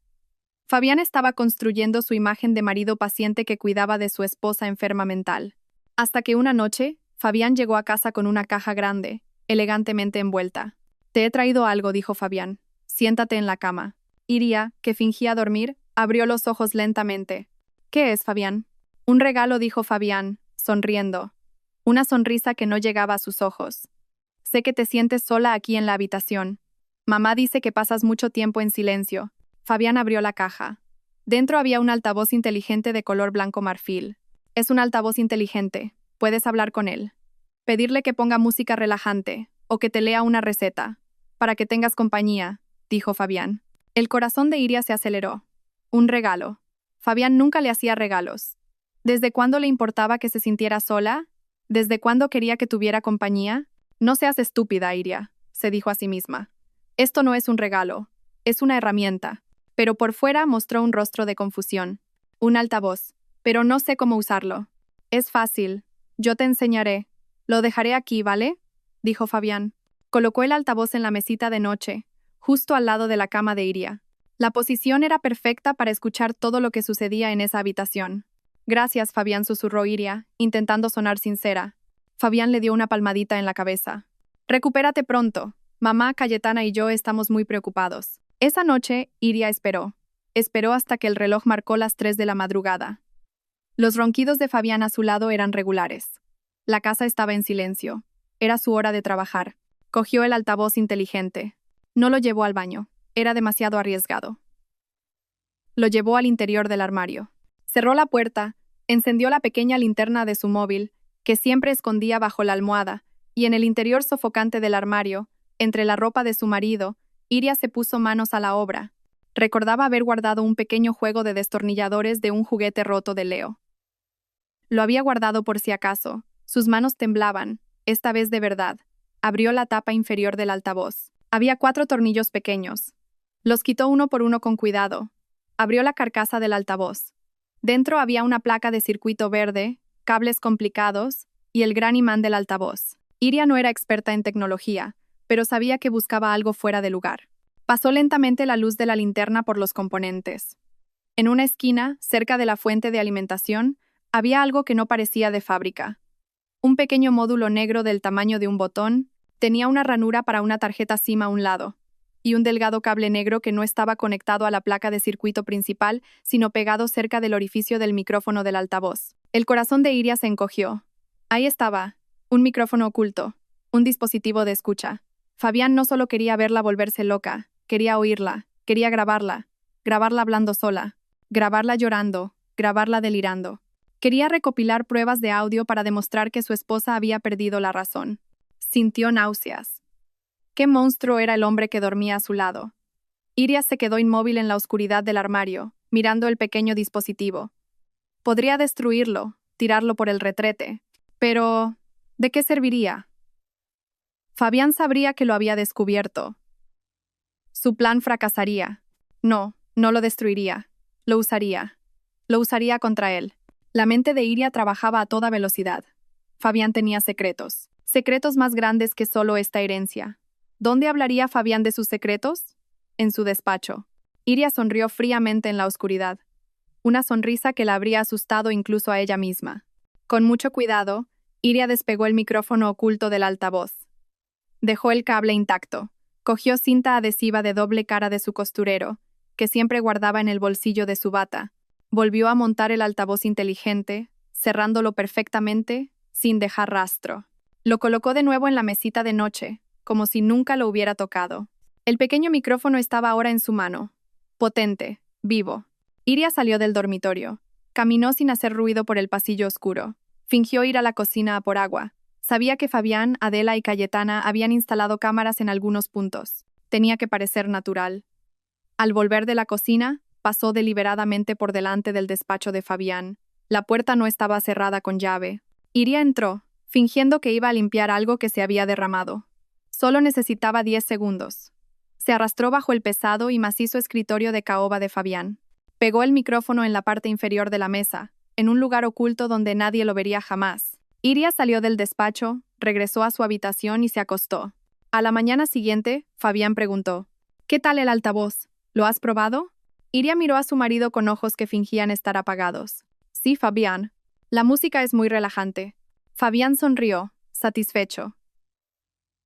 Fabián estaba construyendo su imagen de marido paciente que cuidaba de su esposa enferma mental. Hasta que una noche, Fabián llegó a casa con una caja grande, elegantemente envuelta. «Te he traído algo», dijo Fabián. «Siéntate en la cama». Iria, que fingía dormir, abrió los ojos lentamente. «¿Qué es, Fabián?» «Un regalo», dijo Fabián, sonriendo. Una sonrisa que no llegaba a sus ojos. «Sé que te sientes sola aquí en la habitación. Mamá dice que pasas mucho tiempo en silencio». Fabián abrió la caja. Dentro había un altavoz inteligente de color blanco marfil. «Es un altavoz inteligente. Puedes hablar con él. Pedirle que ponga música relajante, o que te lea una receta. Para que tengas compañía», dijo Fabián. El corazón de Iria se aceleró. Un regalo. Fabián nunca le hacía regalos. ¿Desde cuándo le importaba que se sintiera sola? ¿Desde cuándo quería que tuviera compañía? «No seas estúpida, Iria», se dijo a sí misma. «Esto no es un regalo. Es una herramienta». Pero por fuera mostró un rostro de confusión. «Un altavoz. Pero no sé cómo usarlo». «Es fácil. Yo te enseñaré. Lo dejaré aquí, ¿vale?», dijo Fabián. Colocó el altavoz en la mesita de noche, justo al lado de la cama de Iria. La posición era perfecta para escuchar todo lo que sucedía en esa habitación. «Gracias, Fabián», susurró Iria, intentando sonar sincera. Fabián le dio una palmadita en la cabeza. «Recupérate pronto. Mamá, Cayetana y yo estamos muy preocupados». Esa noche, Iria esperó. Esperó hasta que el reloj marcó las 3 de la madrugada. Los ronquidos de Fabián a su lado eran regulares. La casa estaba en silencio. Era su hora de trabajar. Cogió el altavoz inteligente. No lo llevó al baño. Era demasiado arriesgado. Lo llevó al interior del armario. Cerró la puerta, encendió la pequeña linterna de su móvil, que siempre escondía bajo la almohada, y en el interior sofocante del armario, entre la ropa de su marido, Iria se puso manos a la obra. Recordaba haber guardado un pequeño juego de destornilladores de un juguete roto de Leo. Lo había guardado por si acaso. Sus manos temblaban, esta vez de verdad. Abrió la tapa inferior del altavoz. Había 4 tornillos pequeños. Los quitó uno por uno con cuidado. Abrió la carcasa del altavoz. Dentro había una placa de circuito verde, cables complicados y el gran imán del altavoz. Iria no era experta en tecnología, pero sabía que buscaba algo fuera de lugar. Pasó lentamente la luz de la linterna por los componentes. En una esquina, cerca de la fuente de alimentación, había algo que no parecía de fábrica. Un pequeño módulo negro del tamaño de un botón tenía una ranura para una tarjeta SIM a un lado, y un delgado cable negro que no estaba conectado a la placa de circuito principal, sino pegado cerca del orificio del micrófono del altavoz. El corazón de Iria se encogió. Ahí estaba, un micrófono oculto, un dispositivo de escucha. Fabián no solo quería verla volverse loca, quería oírla, quería grabarla hablando sola, grabarla llorando, grabarla delirando. Quería recopilar pruebas de audio para demostrar que su esposa había perdido la razón. Sintió náuseas. ¿Qué monstruo era el hombre que dormía a su lado? Iria se quedó inmóvil en la oscuridad del armario, mirando el pequeño dispositivo. Podría destruirlo, tirarlo por el retrete, pero ¿de qué serviría? Fabián sabría que lo había descubierto. Su plan fracasaría. No lo destruiría. Lo usaría. Lo usaría contra él. La mente de Iria trabajaba a toda velocidad. Fabián tenía secretos. Secretos más grandes que solo esta herencia. ¿Dónde hablaría Fabián de sus secretos? En su despacho. Iria sonrió fríamente en la oscuridad. Una sonrisa que la habría asustado incluso a ella misma. Con mucho cuidado, Iria despegó el micrófono oculto del altavoz. Dejó el cable intacto. Cogió cinta adhesiva de doble cara de su costurero, que siempre guardaba en el bolsillo de su bata. Volvió a montar el altavoz inteligente, cerrándolo perfectamente, sin dejar rastro. Lo colocó de nuevo en la mesita de noche, como si nunca lo hubiera tocado. El pequeño micrófono estaba ahora en su mano. Potente, vivo. Iria salió del dormitorio. Caminó sin hacer ruido por el pasillo oscuro. Fingió ir a la cocina a por agua. Sabía que Fabián, Adela y Cayetana habían instalado cámaras en algunos puntos. Tenía que parecer natural. Al volver de la cocina, pasó deliberadamente por delante del despacho de Fabián. La puerta no estaba cerrada con llave. Iria entró, fingiendo que iba a limpiar algo que se había derramado. Solo necesitaba 10 segundos. Se arrastró bajo el pesado y macizo escritorio de caoba de Fabián. Pegó el micrófono en la parte inferior de la mesa, en un lugar oculto donde nadie lo vería jamás. Iria salió del despacho, regresó a su habitación y se acostó. A la mañana siguiente, Fabián preguntó: «¿Qué tal el altavoz? ¿Lo has probado?» Iria miró a su marido con ojos que fingían estar apagados. «Sí, Fabián. La música es muy relajante». Fabián sonrió, satisfecho.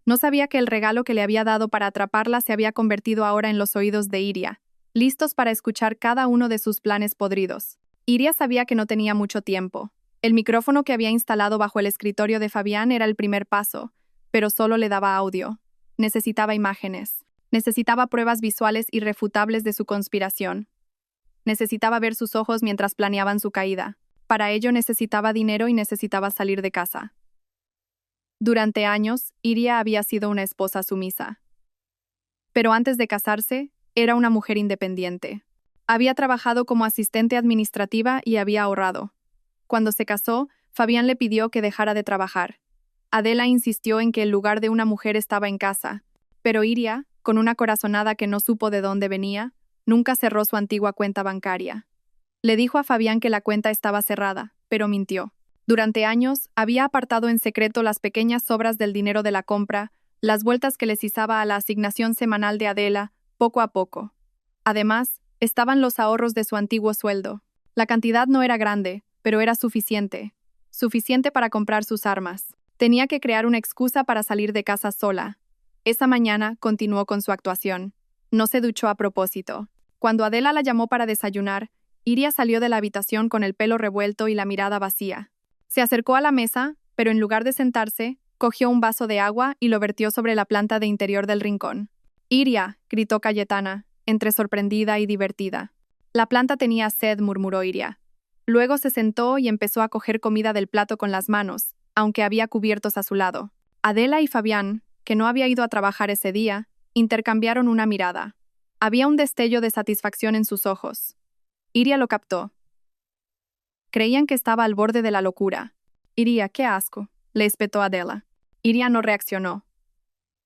No sabía que el regalo que le había dado para atraparla se había convertido ahora en los oídos de Iria, listos para escuchar cada uno de sus planes podridos. Iria sabía que no tenía mucho tiempo. El micrófono que había instalado bajo el escritorio de Fabián era el primer paso, pero solo le daba audio. Necesitaba imágenes. Necesitaba pruebas visuales irrefutables de su conspiración. Necesitaba ver sus ojos mientras planeaban su caída. Para ello necesitaba dinero y necesitaba salir de casa. Durante años, Iria había sido una esposa sumisa. Pero antes de casarse, era una mujer independiente. Había trabajado como asistente administrativa y había ahorrado. Cuando se casó, Fabián le pidió que dejara de trabajar. Adela insistió en que el lugar de una mujer estaba en casa, pero Iria, con una corazonada que no supo de dónde venía, nunca cerró su antigua cuenta bancaria. Le dijo a Fabián que la cuenta estaba cerrada, pero mintió. Durante años, había apartado en secreto las pequeñas sobras del dinero de la compra, las vueltas que les izaba a la asignación semanal de Adela, poco a poco. Además, estaban los ahorros de su antiguo sueldo. La cantidad no era grande, pero era suficiente. Suficiente para comprar sus armas. Tenía que crear una excusa para salir de casa sola. Esa mañana continuó con su actuación. No se duchó a propósito. Cuando Adela la llamó para desayunar, Iria salió de la habitación con el pelo revuelto y la mirada vacía. Se acercó a la mesa, pero en lugar de sentarse, cogió un vaso de agua y lo vertió sobre la planta de interior del rincón. «Iria», gritó Cayetana, entre sorprendida y divertida. «La planta tenía sed», murmuró Iria. Luego se sentó y empezó a coger comida del plato con las manos, aunque había cubiertos a su lado. Adela y Fabián, que no había ido a trabajar ese día, intercambiaron una mirada. Había un destello de satisfacción en sus ojos. Iria lo captó. Creían que estaba al borde de la locura. «Iria, qué asco», le espetó Adela. Iria no reaccionó.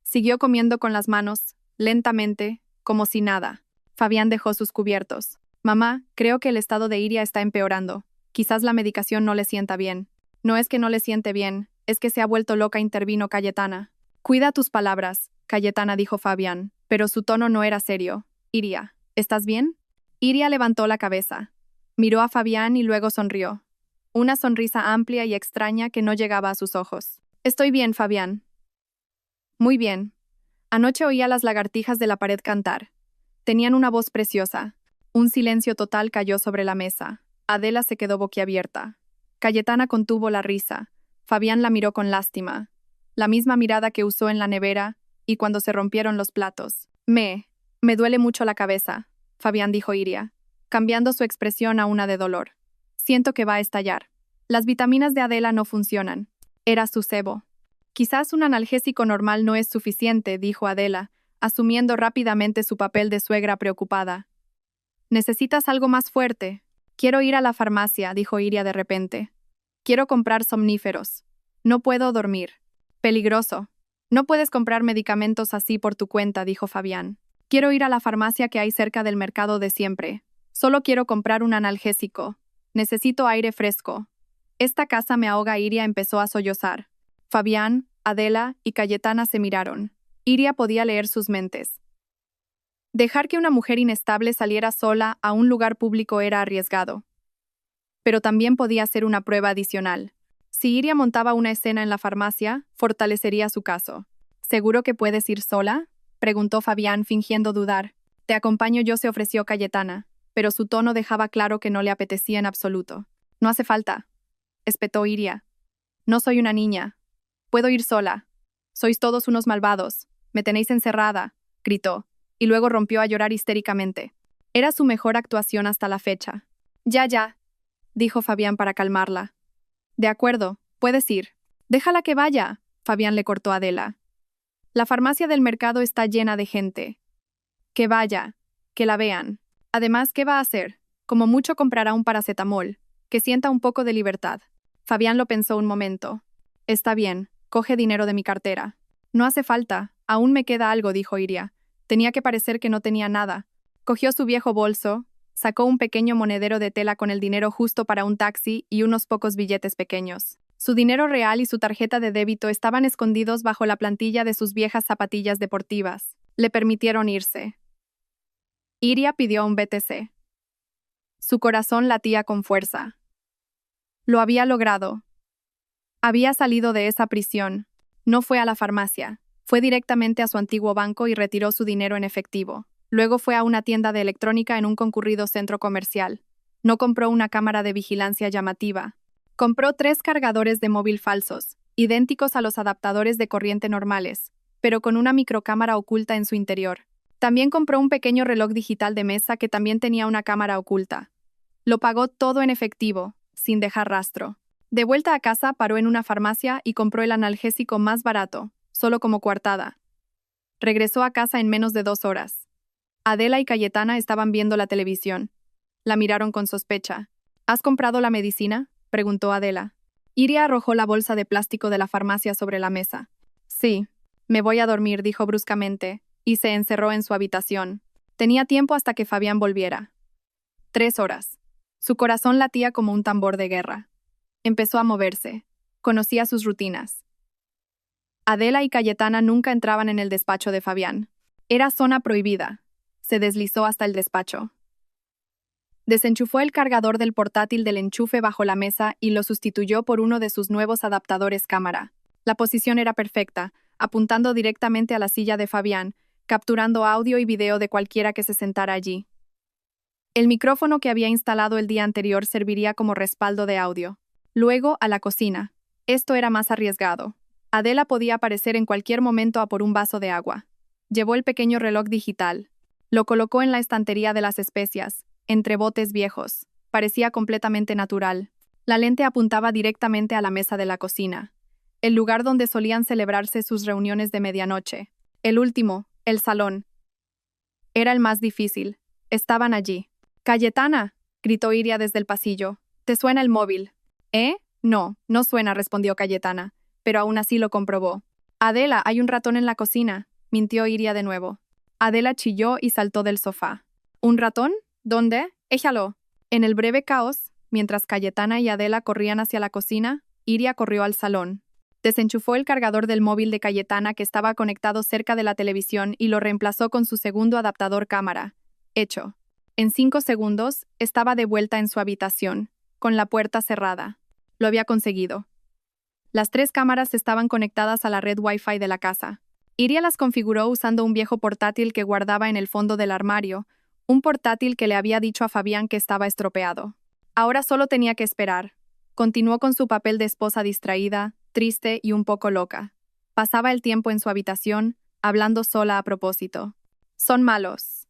Siguió comiendo con las manos, lentamente, como si nada. Fabián dejó sus cubiertos. «Mamá, creo que el estado de Iria está empeorando. Quizás la medicación no le sienta bien». «No es que no le siente bien, es que se ha vuelto loca», intervino Cayetana. «Cuida tus palabras», Cayetana dijo Fabián, pero su tono no era serio. «Iria, ¿estás bien?» Iria levantó la cabeza. Miró a Fabián y luego sonrió. Una sonrisa amplia y extraña que no llegaba a sus ojos. «Estoy bien, Fabián». «Muy bien. Anoche oí a las lagartijas de la pared cantar. Tenían una voz preciosa». Un silencio total cayó sobre la mesa. Adela se quedó boquiabierta. Cayetana contuvo la risa. Fabián la miró con lástima. La misma mirada que usó en la nevera y cuando se rompieron los platos. Me duele mucho la cabeza», Fabián dijo Iria, cambiando su expresión a una de dolor. «Siento que va a estallar. Las vitaminas de Adela no funcionan». Era su cebo. «Quizás un analgésico normal no es suficiente», dijo Adela, asumiendo rápidamente su papel de suegra preocupada. «Necesitas algo más fuerte». «Quiero ir a la farmacia», dijo Iria de repente. «Quiero comprar somníferos. No puedo dormir». «Peligroso. No puedes comprar medicamentos así por tu cuenta», dijo Fabián. «Quiero ir a la farmacia que hay cerca del mercado de siempre. Solo quiero comprar un analgésico. Necesito aire fresco». «Esta casa me ahoga», Iria empezó a sollozar. Fabián, Adela y Cayetana se miraron. Iria podía leer sus mentes. Dejar que una mujer inestable saliera sola a un lugar público era arriesgado. Pero también podía ser una prueba adicional. Si Iria montaba una escena en la farmacia, fortalecería su caso. «¿Seguro que puedes ir sola?», preguntó Fabián fingiendo dudar. «Te acompaño yo», se ofreció Cayetana, pero su tono dejaba claro que no le apetecía en absoluto. «No hace falta», espetó Iria. «No soy una niña. Puedo ir sola. Sois todos unos malvados. Me tenéis encerrada», gritó, y luego rompió a llorar histéricamente. Era su mejor actuación hasta la fecha. Ya, dijo Fabián para calmarla. «De acuerdo, puedes ir». «Déjala que vaya», Fabián le cortó a Adela. «La farmacia del mercado está llena de gente». «Que vaya, que la vean». Además, ¿qué va a hacer? Como mucho comprará un paracetamol, que sienta un poco de libertad. Fabián lo pensó un momento. Está bien, coge dinero de mi cartera. No hace falta, aún me queda algo, dijo Iria. Tenía que parecer que no tenía nada. Cogió su viejo bolso, sacó un pequeño monedero de tela con el dinero justo para un taxi y unos pocos billetes pequeños. Su dinero real y su tarjeta de débito estaban escondidos bajo la plantilla de sus viejas zapatillas deportivas. Le permitieron irse. Iria pidió un BTC. Su corazón latía con fuerza. Lo había logrado. Había salido de esa prisión. No fue a la farmacia. Fue directamente a su antiguo banco y retiró su dinero en efectivo. Luego fue a una tienda de electrónica en un concurrido centro comercial. No compró una cámara de vigilancia llamativa. Compró 3 cargadores de móvil falsos, idénticos a los adaptadores de corriente normales, pero con una microcámara oculta en su interior. También compró un pequeño reloj digital de mesa que también tenía una cámara oculta. Lo pagó todo en efectivo, sin dejar rastro. De vuelta a casa, paró en una farmacia y compró el analgésico más barato, solo como coartada. Regresó a casa en menos de 2 horas. Adela y Cayetana estaban viendo la televisión. La miraron con sospecha. ¿Has comprado la medicina?, preguntó Adela. Iria arrojó la bolsa de plástico de la farmacia sobre la mesa. Sí, me voy a dormir, dijo bruscamente, y se encerró en su habitación. Tenía tiempo hasta que Fabián volviera. 3 horas. Su corazón latía como un tambor de guerra. Empezó a moverse. Conocía sus rutinas. Adela y Cayetana nunca entraban en el despacho de Fabián. Era zona prohibida. Se deslizó hasta el despacho. Desenchufó el cargador del portátil del enchufe bajo la mesa y lo sustituyó por uno de sus nuevos adaptadores cámara. La posición era perfecta, apuntando directamente a la silla de Fabián, capturando audio y video de cualquiera que se sentara allí. El micrófono que había instalado el día anterior serviría como respaldo de audio. Luego, a la cocina. Esto era más arriesgado. Adela podía aparecer en cualquier momento a por un vaso de agua. Llevó el pequeño reloj digital. Lo colocó en la estantería de las especias, entre botes viejos. Parecía completamente natural. La lente apuntaba directamente a la mesa de la cocina, el lugar donde solían celebrarse sus reuniones de medianoche. El último, el salón. Era el más difícil. Estaban allí. «¡Cayetana!», gritó Iria desde el pasillo. «¿Te suena el móvil?» «¿Eh? No, no suena», respondió Cayetana, pero aún así lo comprobó. «Adela, hay un ratón en la cocina», mintió Iria de nuevo. Adela chilló y saltó del sofá. «¿Un ratón? ¿Dónde? Échalo». En el breve caos, mientras Cayetana y Adela corrían hacia la cocina, Iria corrió al salón. Desenchufó el cargador del móvil de Cayetana que estaba conectado cerca de la televisión y lo reemplazó con su segundo adaptador cámara. Hecho. En 5 segundos, estaba de vuelta en su habitación, con la puerta cerrada. Lo había conseguido. Las 3 cámaras estaban conectadas a la red Wi-Fi de la casa. Iria las configuró usando un viejo portátil que guardaba en el fondo del armario, un portátil que le había dicho a Fabián que estaba estropeado. Ahora solo tenía que esperar. Continuó con su papel de esposa distraída, triste y un poco loca. Pasaba el tiempo en su habitación, hablando sola a propósito. «Son malos.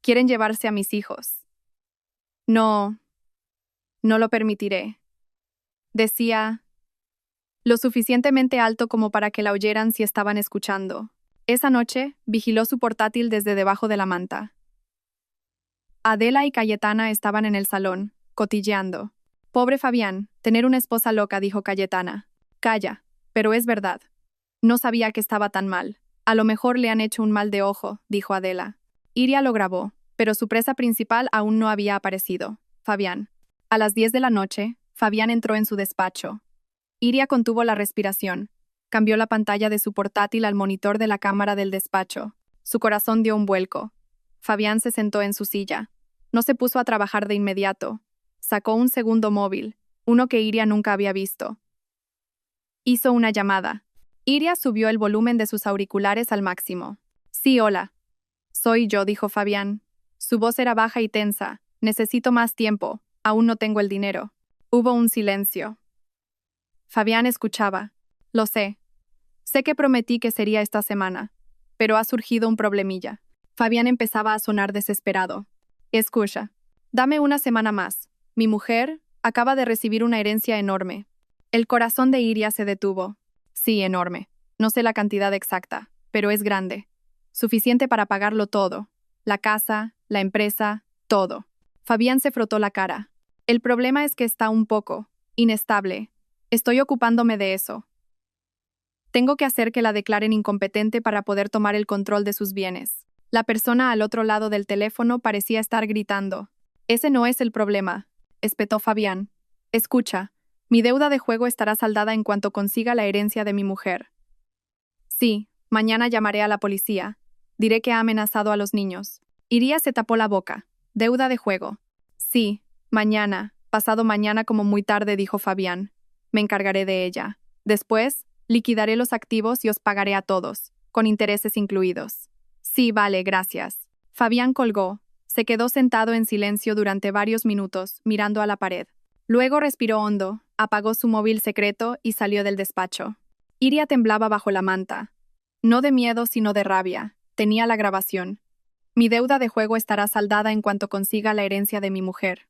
Quieren llevarse a mis hijos. No lo permitiré», decía, lo suficientemente alto como para que la oyeran si estaban escuchando. Esa noche, vigiló su portátil desde debajo de la manta. Adela y Cayetana estaban en el salón, cotilleando. «Pobre Fabián, tener una esposa loca», dijo Cayetana. «Calla, pero es verdad. No sabía que estaba tan mal. A lo mejor le han hecho un mal de ojo», dijo Adela. Iria lo grabó, pero su presa principal aún no había aparecido. Fabián. A las 10 de la noche, Fabián entró en su despacho. Iria contuvo la respiración. Cambió la pantalla de su portátil al monitor de la cámara del despacho. Su corazón dio un vuelco. Fabián se sentó en su silla. No se puso a trabajar de inmediato. Sacó un segundo móvil, uno que Iria nunca había visto. Hizo una llamada. Iria subió el volumen de sus auriculares al máximo. «Sí, hola. Soy yo», dijo Fabián. Su voz era baja y tensa. «Necesito más tiempo. Aún no tengo el dinero». Hubo un silencio. Fabián escuchaba. «Lo sé. Sé que prometí que sería esta semana, pero ha surgido un problemilla». Fabián empezaba a sonar desesperado. «Escucha. Dame una semana más. Mi mujer acaba de recibir una herencia enorme». El corazón de Iria se detuvo. «Sí, enorme. No sé la cantidad exacta, pero es grande. Suficiente para pagarlo todo. la casa, la empresa, todo. Fabián se frotó la cara. El problema es que está un poco inestable. Estoy ocupándome de eso. Tengo que hacer que la declaren incompetente para poder tomar el control de sus bienes. La persona al otro lado del teléfono parecía estar gritando. Ese no es el problema, espetó Fabián. Escucha, mi deuda de juego estará saldada en cuanto consiga la herencia de mi mujer. Sí, mañana llamaré a la policía. Diré que ha amenazado a los niños. Iria se tapó la boca. Deuda de juego. Sí, mañana, pasado mañana como muy tarde, dijo Fabián. Me encargaré de ella. Después, liquidaré los activos y os pagaré a todos, con intereses incluidos. Sí, vale, gracias. Fabián colgó. Se quedó sentado en silencio durante varios minutos, mirando a la pared. Luego respiró hondo, apagó su móvil secreto y salió del despacho. Iria temblaba bajo la manta. No de miedo, sino de rabia. Tenía la grabación. Mi deuda de juego estará saldada en cuanto consiga la herencia de mi mujer.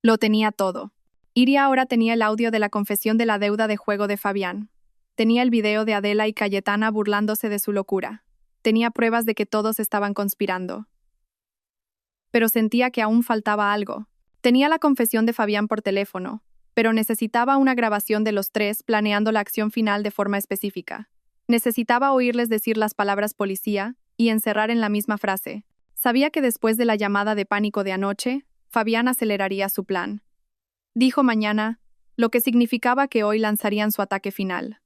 Lo tenía todo. Iria ahora tenía el audio de la confesión de la deuda de juego de Fabián. Tenía el video de Adela y Cayetana burlándose de su locura. Tenía pruebas de que todos estaban conspirando. Pero sentía que aún faltaba algo. Tenía la confesión de Fabián por teléfono, pero necesitaba una grabación de los tres planeando la acción final de forma específica. Necesitaba oírles decir las palabras policía y encerrar en la misma frase. Sabía que después de la llamada de pánico de anoche, Fabián aceleraría su plan. Dijo mañana, lo que significaba que hoy lanzarían su ataque final.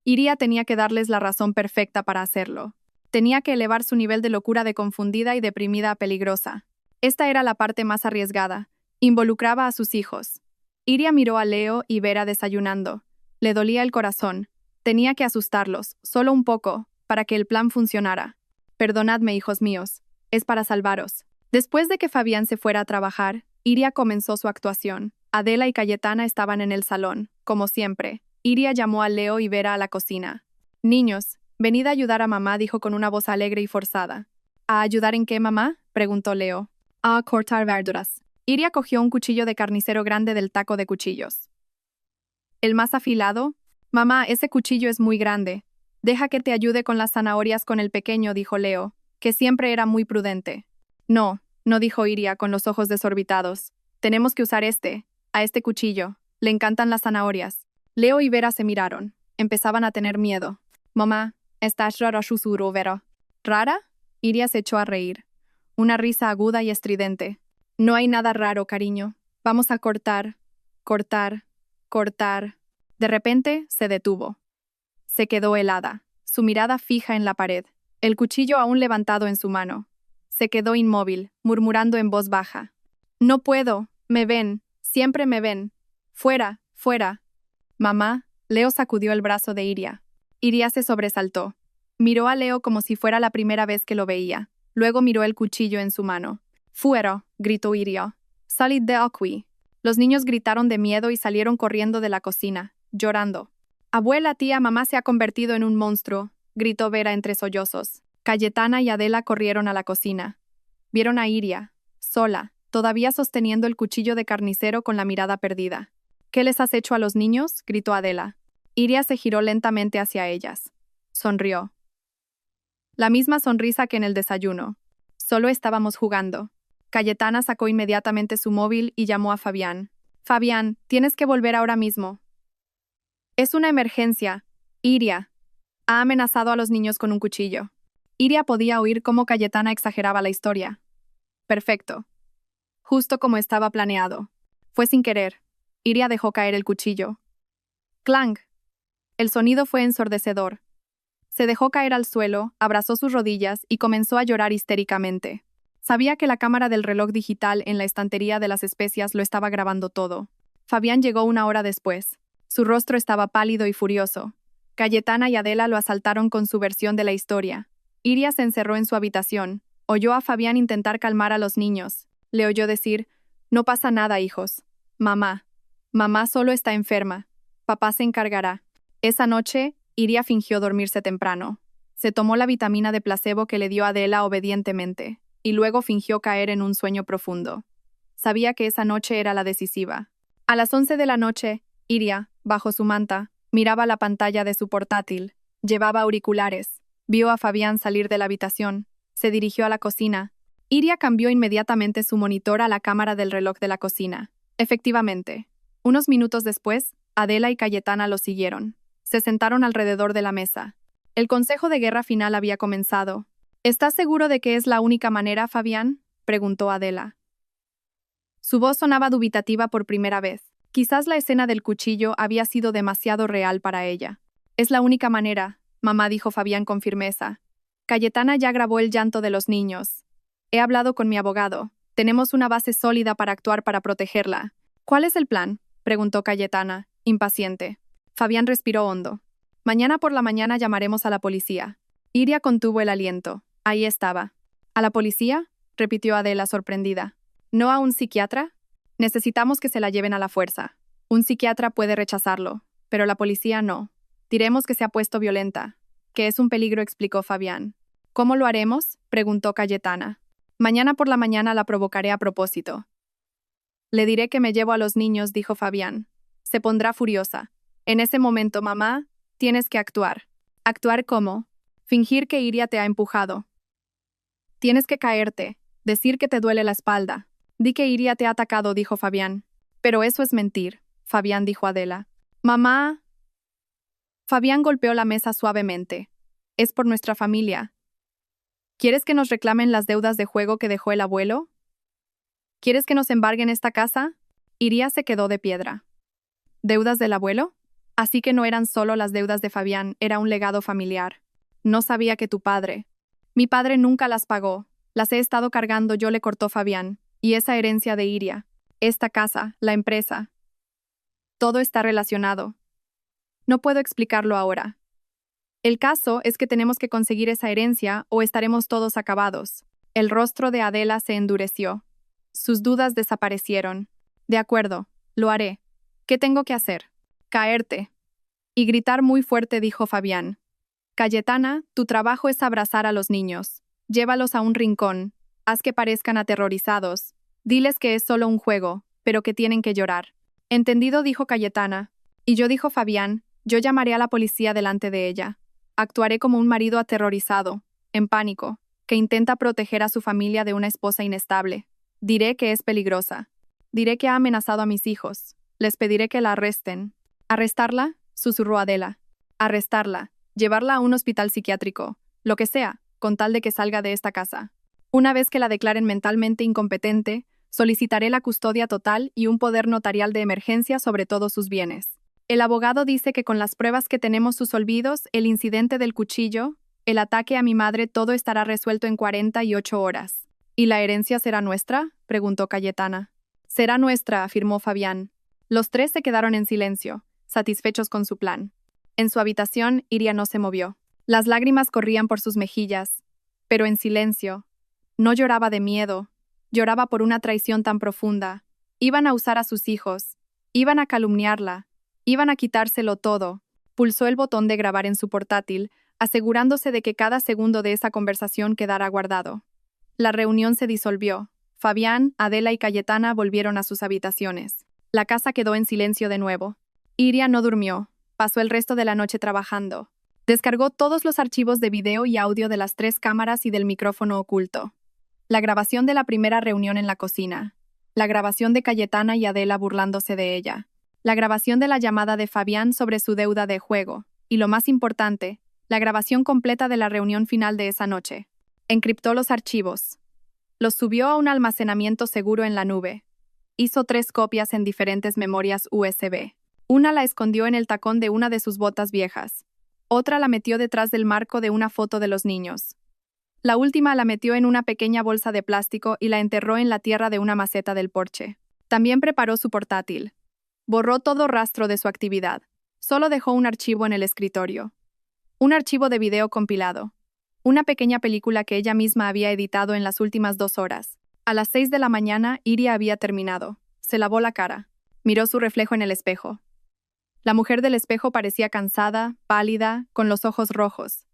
Iria tenía que darles la razón perfecta para hacerlo. Tenía que elevar su nivel de locura de confundida y deprimida a peligrosa. Esta era la parte más arriesgada. Involucraba a sus hijos. Iria miró a Leo y Vera desayunando. Le dolía el corazón. Tenía que asustarlos, solo un poco, para que el plan funcionara. Perdonadme, hijos míos. Es para salvaros. Después de que Fabián se fuera a trabajar, Iria comenzó su actuación. Adela y Cayetana estaban en el salón, como siempre. Iria llamó a Leo y Vera a la cocina. Niños, venid a ayudar a mamá, dijo con una voz alegre y forzada. ¿A ayudar en qué, mamá?, preguntó Leo. A cortar verduras. Iria cogió un cuchillo de carnicero grande del taco de cuchillos. ¿El más afilado? Mamá, ese cuchillo es muy grande. Deja que te ayude con las zanahorias con el pequeño, dijo Leo, que siempre era muy prudente. No, dijo Iria con los ojos desorbitados. Tenemos que usar a este cuchillo. Le encantan las zanahorias. Leo y Vera se miraron. Empezaban a tener miedo. Mamá, estás rara, susurró Vera. ¿Rara? Iria se echó a reír. Una risa aguda y estridente. No hay nada raro, cariño. Vamos a cortar, cortar, cortar. De repente, se detuvo. Se quedó helada, su mirada fija en la pared, el cuchillo aún levantado en su mano. Se quedó inmóvil, murmurando en voz baja. No puedo, me ven, siempre me ven. Fuera, fuera. Mamá, Leo sacudió el brazo de Iria. Iria se sobresaltó. Miró a Leo como si fuera la primera vez que lo veía. Luego miró el cuchillo en su mano. Fuera, gritó Iria. Salid de aquí. Los niños gritaron de miedo y salieron corriendo de la cocina, llorando. Abuela, tía, mamá se ha convertido en un monstruo, gritó Vera entre sollozos. Cayetana y Adela corrieron a la cocina. Vieron a Iria, sola, todavía sosteniendo el cuchillo de carnicero con la mirada perdida. ¿Qué les has hecho a los niños?, gritó Adela. Iria se giró lentamente hacia ellas. Sonrió. La misma sonrisa que en el desayuno. Solo estábamos jugando. Cayetana sacó inmediatamente su móvil y llamó a Fabián. Fabián, tienes que volver ahora mismo. Es una emergencia. Iria ha amenazado a los niños con un cuchillo. Iria podía oír cómo Cayetana exageraba la historia. Perfecto. Justo como estaba planeado. Fue sin querer. Iria dejó caer el cuchillo. ¡Clang! El sonido fue ensordecedor. Se dejó caer al suelo, abrazó sus rodillas y comenzó a llorar histéricamente. Sabía que la cámara del reloj digital en la estantería de las especias lo estaba grabando todo. Fabián llegó 1 hora después. Su rostro estaba pálido y furioso. Cayetana y Adela lo asaltaron con su versión de la historia. Iria se encerró en su habitación. Oyó a Fabián intentar calmar a los niños. Le oyó decir, no pasa nada, hijos. Mamá solo está enferma. Papá se encargará. Esa noche, Iria fingió dormirse temprano. Se tomó la vitamina de placebo que le dio Adela obedientemente, y luego fingió caer en un sueño profundo. Sabía que esa noche era la decisiva. A las 11 de la noche, Iria, bajo su manta, miraba la pantalla de su portátil. Llevaba auriculares. Vio a Fabián salir de la habitación. Se dirigió a la cocina. Iria cambió inmediatamente su monitor a la cámara del reloj de la cocina. Efectivamente. Unos minutos después, Adela y Cayetana lo siguieron. Se sentaron alrededor de la mesa. El consejo de guerra final había comenzado. ¿Estás seguro de que es la única manera, Fabián?, preguntó Adela. Su voz sonaba dubitativa por primera vez. Quizás la escena del cuchillo había sido demasiado real para ella. Es la única manera, mamá, dijo Fabián con firmeza. Cayetana ya grabó el llanto de los niños. He hablado con mi abogado. Tenemos una base sólida para actuar para protegerla. ¿Cuál es el plan?, preguntó Cayetana, impaciente. Fabián respiró hondo. Mañana por la mañana llamaremos a la policía. Iria contuvo el aliento. Ahí estaba. ¿A la policía?, repitió Adela sorprendida. ¿No a un psiquiatra? Necesitamos que se la lleven a la fuerza. Un psiquiatra puede rechazarlo, pero la policía no. Diremos que se ha puesto violenta, que es un peligro, explicó Fabián. ¿Cómo lo haremos?, preguntó Cayetana. Mañana por la mañana la provocaré a propósito. Le diré que me llevo a los niños, dijo Fabián. Se pondrá furiosa. En ese momento, mamá, tienes que actuar. ¿Actuar cómo? Fingir que Iria te ha empujado. Tienes que caerte, decir que te duele la espalda. Di que Iria te ha atacado, dijo Fabián. Pero eso es mentir, Fabián, dijo Adela. Mamá. Fabián golpeó la mesa suavemente. Es por nuestra familia. ¿Quieres que nos reclamen las deudas de juego que dejó el abuelo? ¿Quieres que nos embarguen esta casa? Iria se quedó de piedra. ¿Deudas del abuelo? Así que no eran solo las deudas de Fabián, era un legado familiar. No sabía que tu padre. Mi padre nunca las pagó. Las he estado cargando yo, le cortó Fabián. Y esa herencia de Iria. Esta casa, la empresa. Todo está relacionado. No puedo explicarlo ahora. El caso es que tenemos que conseguir esa herencia o estaremos todos acabados. El rostro de Adela se endureció. Sus dudas desaparecieron. De acuerdo, lo haré. ¿Qué tengo que hacer? Caerte. Y gritar muy fuerte, dijo Fabián. Cayetana, tu trabajo es abrazar a los niños. Llévalos a un rincón. Haz que parezcan aterrorizados. Diles que es solo un juego, pero que tienen que llorar. Entendido, dijo Cayetana. Y yo, dijo Fabián, yo llamaré a la policía delante de ella. Actuaré como un marido aterrorizado, en pánico, que intenta proteger a su familia de una esposa inestable. Diré que es peligrosa. Diré que ha amenazado a mis hijos. Les pediré que la arresten. ¿Arrestarla?, susurró Adela. Arrestarla. Llevarla a un hospital psiquiátrico. Lo que sea, con tal de que salga de esta casa. Una vez que la declaren mentalmente incompetente, solicitaré la custodia total y un poder notarial de emergencia sobre todos sus bienes. El abogado dice que con las pruebas que tenemos, sus olvidos, el incidente del cuchillo, el ataque a mi madre, todo estará resuelto en 48 horas. ¿Y la herencia será nuestra?, preguntó Cayetana. Será nuestra, afirmó Fabián. Los tres se quedaron en silencio, satisfechos con su plan. En su habitación, Iria no se movió. Las lágrimas corrían por sus mejillas, pero en silencio. No lloraba de miedo, lloraba por una traición tan profunda. Iban a usar a sus hijos, iban a calumniarla, iban a quitárselo todo. Pulsó el botón de grabar en su portátil, asegurándose de que cada segundo de esa conversación quedara guardado. La reunión se disolvió. Fabián, Adela y Cayetana volvieron a sus habitaciones. La casa quedó en silencio de nuevo. Iria no durmió. Pasó el resto de la noche trabajando. Descargó todos los archivos de video y audio de las 3 cámaras y del micrófono oculto. La grabación de la primera reunión en la cocina. La grabación de Cayetana y Adela burlándose de ella. La grabación de la llamada de Fabián sobre su deuda de juego. Y lo más importante, la grabación completa de la reunión final de esa noche. Encriptó los archivos. Los subió a un almacenamiento seguro en la nube. Hizo 3 copias en diferentes memorias USB. Una la escondió en el tacón de una de sus botas viejas. Otra la metió detrás del marco de una foto de los niños. La última la metió en una pequeña bolsa de plástico y la enterró en la tierra de una maceta del porche. También preparó su portátil. Borró todo rastro de su actividad. Solo dejó un archivo en el escritorio. Un archivo de video compilado. Una pequeña película que ella misma había editado en las últimas 2 horas. A las 6 de la mañana, Iria había terminado. Se lavó la cara. Miró su reflejo en el espejo. La mujer del espejo parecía cansada, pálida, con los ojos rojos.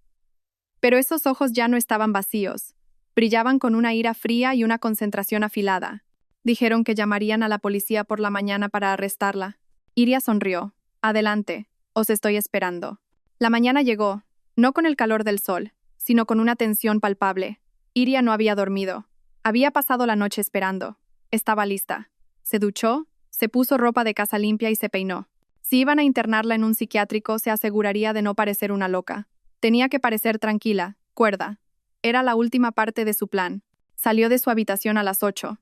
Pero esos ojos ya no estaban vacíos. Brillaban con una ira fría y una concentración afilada. Dijeron que llamarían a la policía por la mañana para arrestarla. Iria sonrió. Adelante, os estoy esperando. La mañana llegó, no con el calor del sol, sino con una tensión palpable. Iria no había dormido. Había pasado la noche esperando. Estaba lista. Se duchó, se puso ropa de casa limpia y se peinó. Si iban a internarla en un psiquiátrico, se aseguraría de no parecer una loca. Tenía que parecer tranquila, cuerda. Era la última parte de su plan. Salió de su habitación a las 8.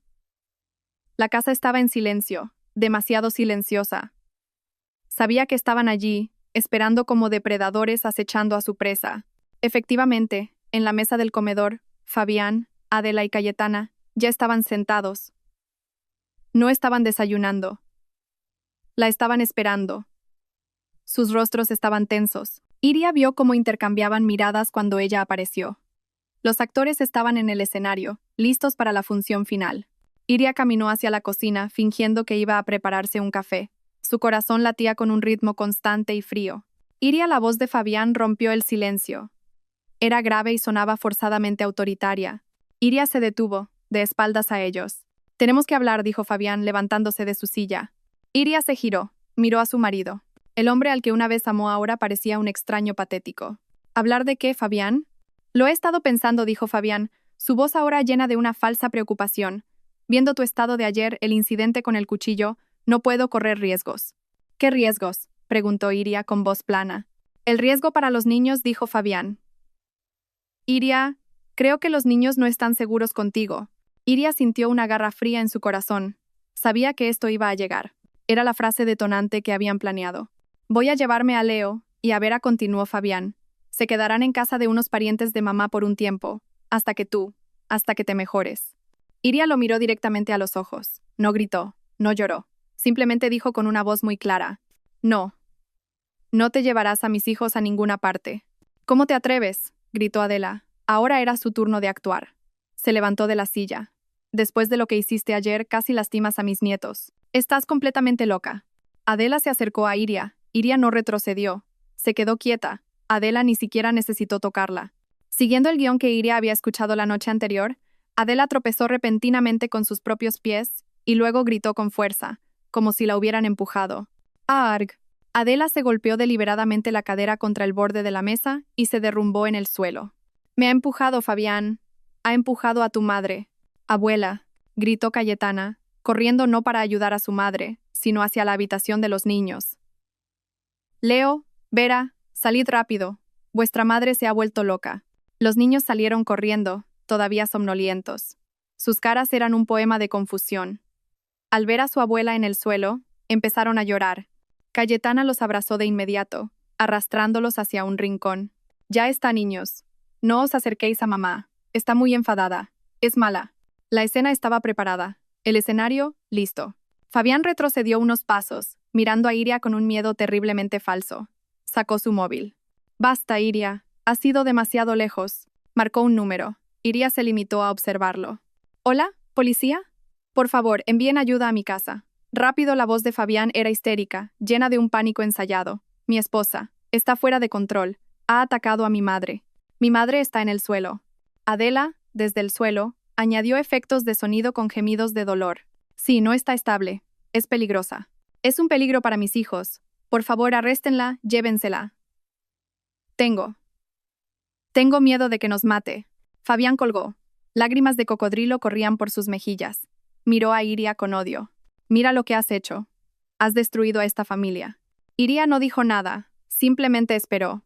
La casa estaba en silencio, demasiado silenciosa. Sabía que estaban allí, esperando como depredadores acechando a su presa. Efectivamente, en la mesa del comedor, Fabián, Adela y Cayetana ya estaban sentados. No estaban desayunando. La estaban esperando. Sus rostros estaban tensos. Iria vio cómo intercambiaban miradas cuando ella apareció. Los actores estaban en el escenario, listos para la función final. Iria caminó hacia la cocina, fingiendo que iba a prepararse un café. Su corazón latía con un ritmo constante y frío. Iria, la voz de Fabián rompió el silencio. Era grave y sonaba forzadamente autoritaria. Iria se detuvo, de espaldas a ellos. «Tenemos que hablar», dijo Fabián, levantándose de su silla. Iria se giró, miró a su marido. El hombre al que una vez amó ahora parecía un extraño patético. «¿Hablar de qué, Fabián?» «Lo he estado pensando», dijo Fabián, su voz ahora llena de una falsa preocupación. «Viendo tu estado de ayer, el incidente con el cuchillo, no puedo correr riesgos». «¿Qué riesgos?», preguntó Iria con voz plana. «El riesgo para los niños», dijo Fabián. «Iria, creo que los niños no están seguros contigo». Iria sintió una garra fría en su corazón. Sabía que esto iba a llegar. Era la frase detonante que habían planeado. «Voy a llevarme a Leo y a Vera», continuó Fabián. «Se quedarán en casa de unos parientes de mamá por un tiempo, hasta que te mejores». Iria lo miró directamente a los ojos. No gritó, no lloró. Simplemente dijo con una voz muy clara: «No. No te llevarás a mis hijos a ninguna parte». «¿Cómo te atreves?», gritó Adela. Ahora era su turno de actuar. Se levantó de la silla. «Después de lo que hiciste ayer, casi lastimas a mis nietos. Estás completamente loca». Adela se acercó a Iria. Iria no retrocedió. Se quedó quieta. Adela ni siquiera necesitó tocarla. Siguiendo el guión que Iria había escuchado la noche anterior, Adela tropezó repentinamente con sus propios pies y luego gritó con fuerza, como si la hubieran empujado. «¡Arg!». Adela se golpeó deliberadamente la cadera contra el borde de la mesa y se derrumbó en el suelo. «Me ha empujado, Fabián. Ha empujado a tu madre». «Abuela», gritó Cayetana, corriendo no para ayudar a su madre, sino hacia la habitación de los niños. «Leo, Vera, salid rápido. Vuestra madre se ha vuelto loca». Los niños salieron corriendo, todavía somnolientos. Sus caras eran un poema de confusión. Al ver a su abuela en el suelo, empezaron a llorar. Cayetana los abrazó de inmediato, arrastrándolos hacia un rincón. «Ya está, niños. No os acerquéis a mamá. Está muy enfadada. Es mala». La escena estaba preparada. El escenario, listo. Fabián retrocedió unos pasos, mirando a Iria con un miedo terriblemente falso. Sacó su móvil. «Basta, Iria. Has ido demasiado lejos». Marcó un número. Iria se limitó a observarlo. «¿Hola? ¿Policía? Por favor, envíen ayuda a mi casa». Rápido, la voz de Fabián era histérica, llena de un pánico ensayado. «Mi esposa. Está fuera de control. Ha atacado a mi madre. Mi madre está en el suelo». Adela, desde el suelo, añadió efectos de sonido con gemidos de dolor. «Sí, no está estable. Es peligrosa. Es un peligro para mis hijos. Por favor, arréstenla, llévensela». Tengo miedo de que nos mate». Fabián colgó. Lágrimas de cocodrilo corrían por sus mejillas. Miró a Iria con odio. «Mira lo que has hecho. Has destruido a esta familia». Iria no dijo nada, simplemente esperó.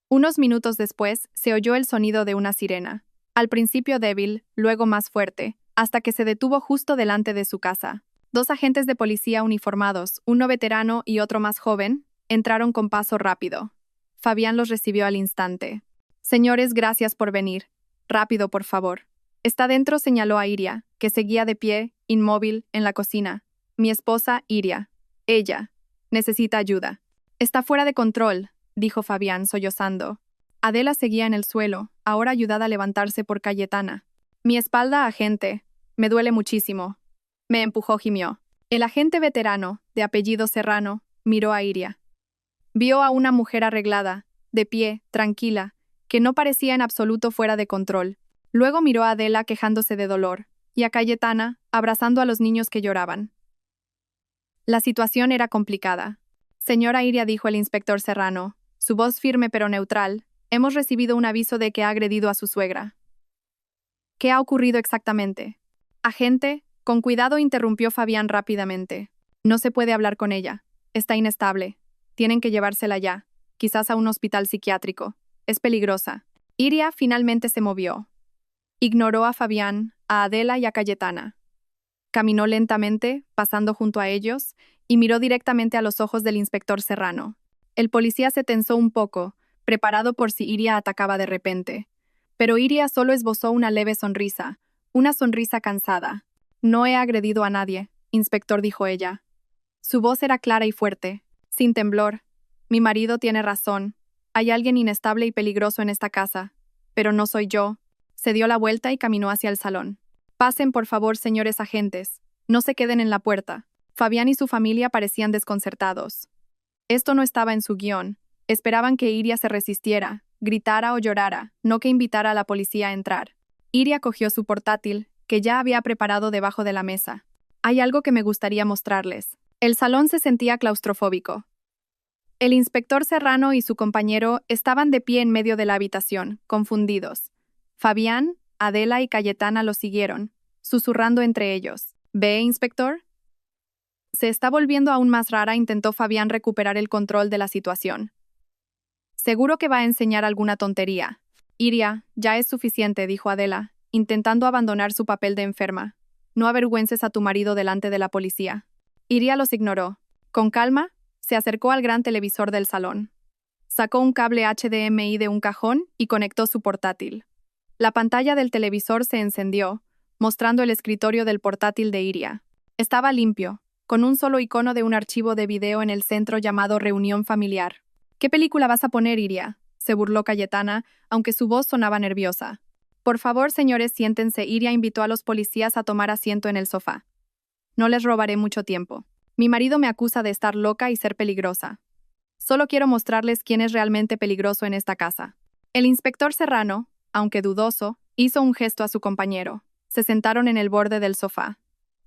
Unos minutos después, se oyó el sonido de una sirena. Al principio débil, luego más fuerte, hasta que se detuvo justo delante de su casa. 2 agentes de policía uniformados, uno veterano y otro más joven, entraron con paso rápido. Fabián los recibió al instante. «Señores, gracias por venir. Rápido, por favor». «Está dentro», señaló a Iria, que seguía de pie, inmóvil, en la cocina. «Mi esposa, Iria. Ella. Necesita ayuda». «Está fuera de control», dijo Fabián, sollozando. Adela seguía en el suelo, ahora ayudada a levantarse por Cayetana. «Mi espalda, agente. Me duele muchísimo». «Me empujó», gimió. El agente veterano, de apellido Serrano, miró a Iria. Vio a una mujer arreglada, de pie, tranquila, que no parecía en absoluto fuera de control. Luego miró a Adela quejándose de dolor, y a Cayetana, abrazando a los niños que lloraban. La situación era complicada. «Señora Iria», dijo el inspector Serrano, su voz firme pero neutral, «hemos recibido un aviso de que ha agredido a su suegra». ¿Qué ha ocurrido exactamente? Agente, con cuidado interrumpió Fabián rápidamente. No se puede hablar con ella. Está inestable. Tienen que llevársela ya. Quizás a un hospital psiquiátrico. Es peligrosa. Iria finalmente se movió. Ignoró a Fabián, a Adela y a Cayetana. Caminó lentamente, pasando junto a ellos, y miró directamente a los ojos del inspector Serrano. El policía se tensó un poco, preparado por si Iria atacaba de repente. Pero Iria solo esbozó una leve sonrisa, una sonrisa cansada. No he agredido a nadie, inspector, dijo ella. Su voz era clara y fuerte, sin temblor. Mi marido tiene razón. Hay alguien inestable y peligroso en esta casa. Pero no soy yo. Se dio la vuelta y caminó hacia el salón. Pasen, por favor, señores agentes. No se queden en la puerta. Fabián y su familia parecían desconcertados. Esto no estaba en su guión. Esperaban que Iria se resistiera, gritara o llorara, no que invitara a la policía a entrar. Iria cogió su portátil, que ya había preparado debajo de la mesa. Hay algo que me gustaría mostrarles. El salón se sentía claustrofóbico. El inspector Serrano y su compañero estaban de pie en medio de la habitación, confundidos. Fabián, Adela y Cayetana lo siguieron, susurrando entre ellos. ¿Ve, inspector? Se está volviendo aún más rara, intentó Fabián recuperar el control de la situación. Seguro que va a enseñar alguna tontería. Iria, ya es suficiente, dijo Adela, intentando abandonar su papel de enferma. No avergüences a tu marido delante de la policía. Iria los ignoró. Con calma, se acercó al gran televisor del salón. Sacó un cable HDMI de un cajón y conectó su portátil. La pantalla del televisor se encendió, mostrando el escritorio del portátil de Iria. Estaba limpio, con un solo icono de un archivo de video en el centro llamado Reunión Familiar. ¿Qué película vas a poner, Iria?, se burló Cayetana, aunque su voz sonaba nerviosa. Por favor, señores, siéntense. Iria invitó a los policías a tomar asiento en el sofá. No les robaré mucho tiempo. Mi marido me acusa de estar loca y ser peligrosa. Solo quiero mostrarles quién es realmente peligroso en esta casa. El inspector Serrano, aunque dudoso, hizo un gesto a su compañero. Se sentaron en el borde del sofá.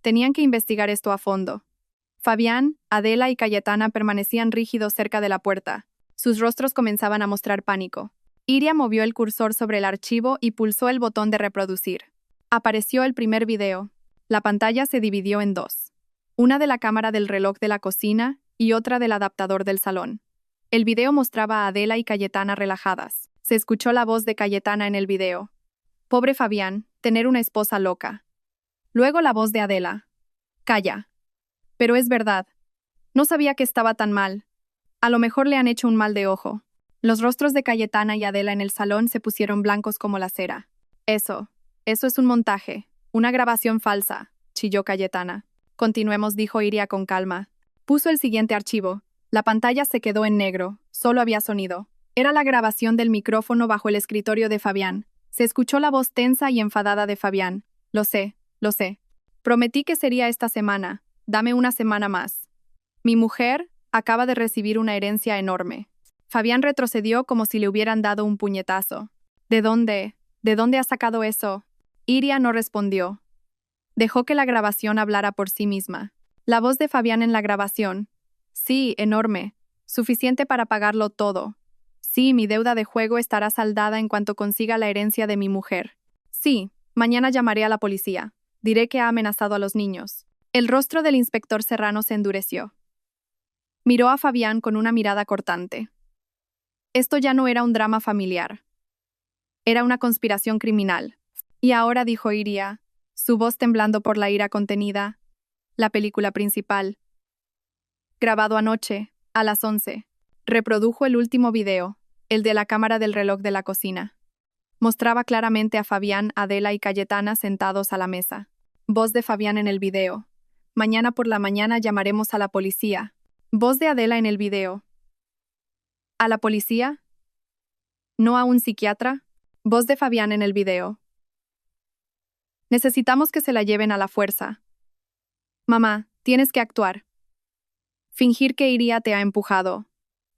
Tenían que investigar esto a fondo. Fabián, Adela y Cayetana permanecían rígidos cerca de la puerta. Sus rostros comenzaban a mostrar pánico. Iria movió el cursor sobre el archivo y pulsó el botón de reproducir. Apareció el primer video. La pantalla se dividió en dos. Una de la cámara del reloj de la cocina y otra del adaptador del salón. El video mostraba a Adela y Cayetana relajadas. Se escuchó la voz de Cayetana en el video. Pobre Fabián, tener una esposa loca. Luego la voz de Adela. Calla. Pero es verdad. No sabía que estaba tan mal. A lo mejor le han hecho un mal de ojo. Los rostros de Cayetana y Adela en el salón se pusieron blancos como la cera. Eso es un montaje, una grabación falsa, chilló Cayetana. Continuemos, dijo Iria con calma. Puso el siguiente archivo. La pantalla se quedó en negro, solo había sonido. Era la grabación del micrófono bajo el escritorio de Fabián. Se escuchó la voz tensa y enfadada de Fabián. Lo sé. Prometí que sería esta semana. Dame una semana más. Mi mujer acaba de recibir una herencia enorme. Fabián retrocedió como si le hubieran dado un puñetazo. ¿De dónde has sacado eso? Iria no respondió. Dejó que la grabación hablara por sí misma. La voz de Fabián en la grabación. Sí, enorme. Suficiente para pagarlo todo. Sí, mi deuda de juego estará saldada en cuanto consiga la herencia de mi mujer. Sí, mañana llamaré a la policía. Diré que ha amenazado a los niños. El rostro del inspector Serrano se endureció. Miró a Fabián con una mirada cortante. Esto ya no era un drama familiar. Era una conspiración criminal. Y ahora, dijo Iria, su voz temblando por la ira contenida, la película principal. Grabado anoche, a las 11. Reprodujo el último video, el de la cámara del reloj de la cocina. Mostraba claramente a Fabián, Adela y Cayetana sentados a la mesa. Voz de Fabián en el video. Mañana por la mañana llamaremos a la policía. Voz de Adela en el video. ¿A la policía? ¿No a un psiquiatra? Voz de Fabián en el video. Necesitamos que se la lleven a la fuerza. Mamá, tienes que actuar. Fingir que Iria te ha empujado.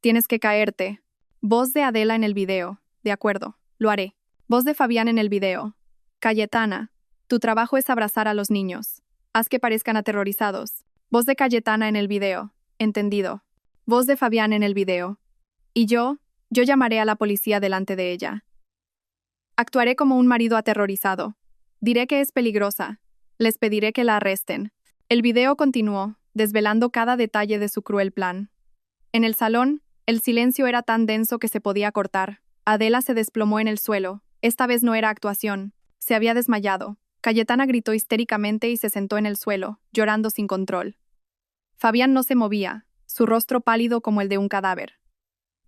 Tienes que caerte. Voz de Adela en el video. De acuerdo, lo haré. Voz de Fabián en el video. Cayetana, tu trabajo es abrazar a los niños. Haz que parezcan aterrorizados. Voz de Cayetana en el video. Entendido. Voz de Fabián en el video. Y yo llamaré a la policía delante de ella. Actuaré como un marido aterrorizado. Diré que es peligrosa. Les pediré que la arresten. El video continuó, desvelando cada detalle de su cruel plan. En el salón, el silencio era tan denso que se podía cortar. Adela se desplomó en el suelo. Esta vez no era actuación. Se había desmayado. Cayetana gritó histéricamente y se sentó en el suelo, llorando sin control. Fabián no se movía, su rostro pálido como el de un cadáver.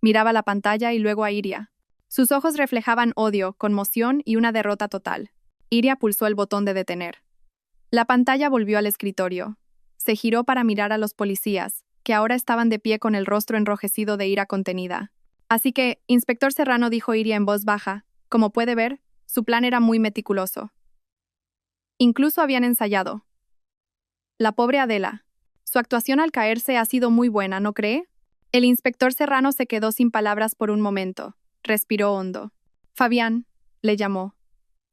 Miraba la pantalla y luego a Iria. Sus ojos reflejaban odio, conmoción y una derrota total. Iria pulsó el botón de detener. La pantalla volvió al escritorio. Se giró para mirar a los policías, que ahora estaban de pie con el rostro enrojecido de ira contenida. Así que, Inspector Serrano, dijo Iria en voz baja, como puede ver, su plan era muy meticuloso. Incluso habían ensayado. La pobre Adela. Su actuación al caerse ha sido muy buena, ¿no cree? El inspector Serrano se quedó sin palabras por un momento. Respiró hondo. Fabián, le llamó.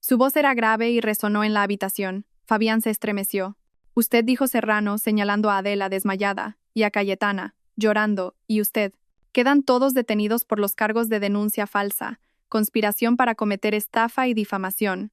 Su voz era grave y resonó en la habitación. Fabián se estremeció. Usted, dijo Serrano, señalando a Adela desmayada, y a Cayetana, llorando, y usted. Quedan todos detenidos por los cargos de denuncia falsa, conspiración para cometer estafa y difamación.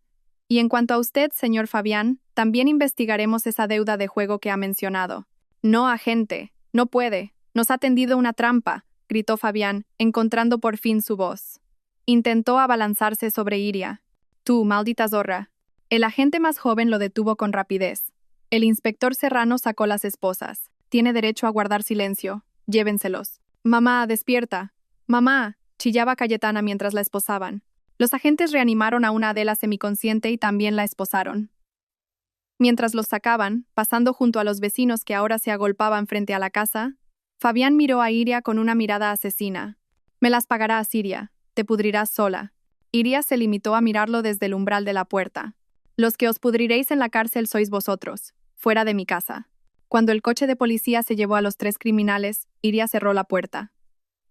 Y en cuanto a usted, señor Fabián, también investigaremos esa deuda de juego que ha mencionado. No, agente, no puede. Nos ha tendido una trampa, gritó Fabián, encontrando por fin su voz. Intentó abalanzarse sobre Iria. Tú, maldita zorra. El agente más joven lo detuvo con rapidez. El inspector Serrano sacó las esposas. Tiene derecho a guardar silencio. Llévenselos. Mamá, despierta. Mamá, chillaba Cayetana mientras la esposaban. Los agentes reanimaron a una Adela semiconsciente y también la esposaron. Mientras los sacaban, pasando junto a los vecinos que ahora se agolpaban frente a la casa, Fabián miró a Iria con una mirada asesina. Me las pagarás, Iria. Te pudrirás sola. Iria se limitó a mirarlo desde el umbral de la puerta. Los que os pudriréis en la cárcel sois vosotros, fuera de mi casa. Cuando el coche de policía se llevó a los 3 criminales, Iria cerró la puerta.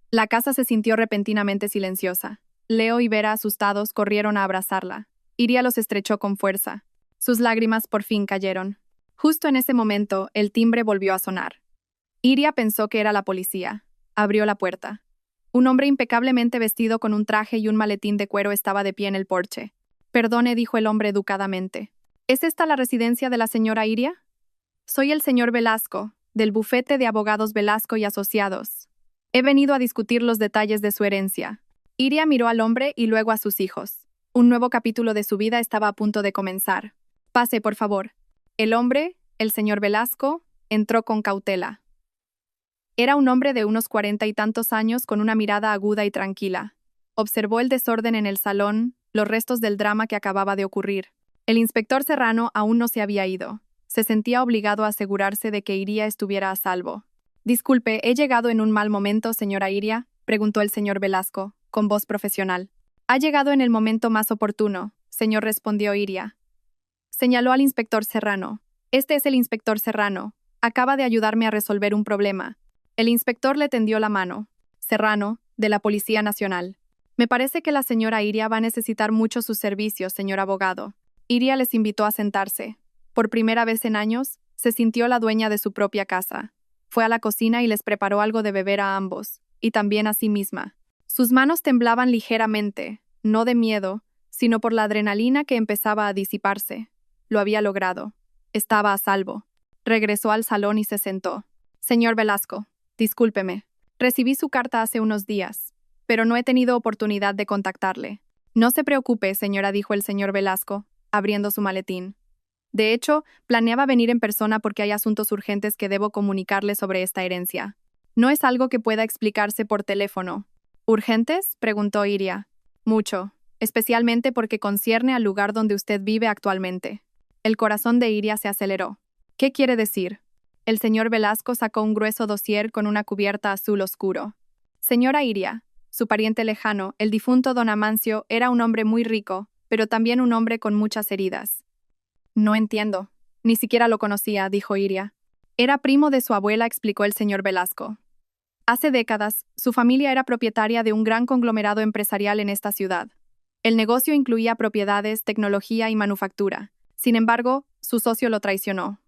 La casa se sintió repentinamente silenciosa. Leo y Vera, asustados, corrieron a abrazarla. Iria los estrechó con fuerza. Sus lágrimas por fin cayeron. Justo en ese momento, el timbre volvió a sonar. Iria pensó que era la policía. Abrió la puerta. Un hombre impecablemente vestido con un traje y un maletín de cuero estaba de pie en el porche. Perdone, dijo el hombre educadamente. ¿Es esta la residencia de la señora Iria? Soy el señor Velasco, del bufete de abogados Velasco y Asociados. He venido a discutir los detalles de su herencia. Iria miró al hombre y luego a sus hijos. Un nuevo capítulo de su vida estaba a punto de comenzar. Pase, por favor. El hombre, el señor Velasco, entró con cautela. Era un hombre de unos 40 y tantos años con una mirada aguda y tranquila. Observó el desorden en el salón, los restos del drama que acababa de ocurrir. El inspector Serrano aún no se había ido. Se sentía obligado a asegurarse de que Iria estuviera a salvo. Disculpe, ¿he llegado en un mal momento, señora Iria?, preguntó el señor Velasco, con voz profesional. Ha llegado en el momento más oportuno, señor, respondió Iria. Señaló al inspector Serrano. Este es el inspector Serrano. Acaba de ayudarme a resolver un problema. El inspector le tendió la mano. Serrano, de la Policía Nacional. Me parece que la señora Iria va a necesitar mucho sus servicios, señor abogado. Iria les invitó a sentarse. Por primera vez en años, se sintió la dueña de su propia casa. Fue a la cocina y les preparó algo de beber a ambos, y también a sí misma. Sus manos temblaban ligeramente, no de miedo, sino por la adrenalina que empezaba a disiparse. Lo había logrado. Estaba a salvo. Regresó al salón y se sentó. Señor Velasco, discúlpeme. Recibí su carta hace unos días, pero no he tenido oportunidad de contactarle. No se preocupe, señora, dijo el señor Velasco, abriendo su maletín. De hecho, planeaba venir en persona porque hay asuntos urgentes que debo comunicarle sobre esta herencia. No es algo que pueda explicarse por teléfono. ¿Urgentes?, preguntó Iria. Mucho, especialmente porque concierne al lugar donde usted vive actualmente. El corazón de Iria se aceleró. ¿Qué quiere decir? El señor Velasco sacó un grueso dossier con una cubierta azul oscuro. Señora Iria, su pariente lejano, el difunto don Amancio, era un hombre muy rico, pero también un hombre con muchas heridas. No entiendo. Ni siquiera lo conocía, dijo Iria. Era primo de su abuela, explicó el señor Velasco. Hace décadas, su familia era propietaria de un gran conglomerado empresarial en esta ciudad. El negocio incluía propiedades, tecnología y manufactura. Sin embargo, su socio lo traicionó.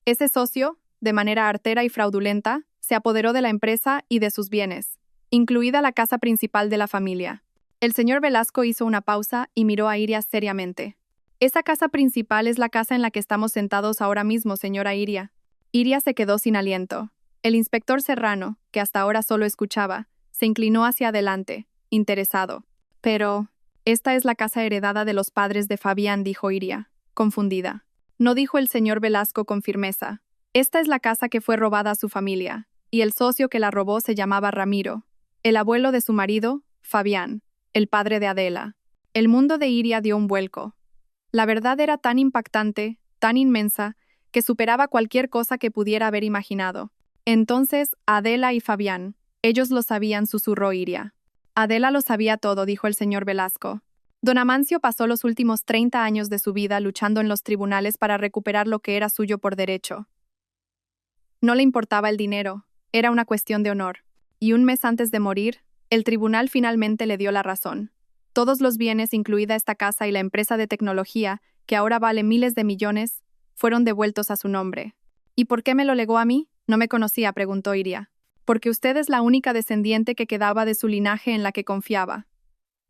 Ese socio, de manera artera y fraudulenta, se apoderó de la empresa y de sus bienes, incluida la casa principal de la familia. El señor Velasco hizo una pausa y miró a Iria seriamente. Esa casa principal es la casa en la que estamos sentados ahora mismo, señora Iria. Iria se quedó sin aliento. El inspector Serrano, que hasta ahora solo escuchaba, se inclinó hacia adelante, interesado. Pero, esta es la casa heredada de los padres de Fabián, dijo Iria, confundida. No, dijo el señor Velasco con firmeza. Esta es la casa que fue robada a su familia, y el socio que la robó se llamaba Ramiro, el abuelo de su marido, Fabián, el padre de Adela. El mundo de Iria dio un vuelco. La verdad era tan impactante, tan inmensa, que superaba cualquier cosa que pudiera haber imaginado. Entonces, Adela y Fabián, ellos lo sabían, susurró Iria. Adela lo sabía todo, dijo el señor Velasco. Don Amancio pasó los últimos 30 años de su vida luchando en los tribunales para recuperar lo que era suyo por derecho. No le importaba el dinero, era una cuestión de honor. Y un mes antes de morir, el tribunal finalmente le dio la razón. Todos los bienes, incluida esta casa y la empresa de tecnología, que ahora vale miles de millones, fueron devueltos a su nombre. ¿Y por qué me lo legó a mí? No me conocía, preguntó Iria. Porque usted es la única descendiente que quedaba de su linaje en la que confiaba.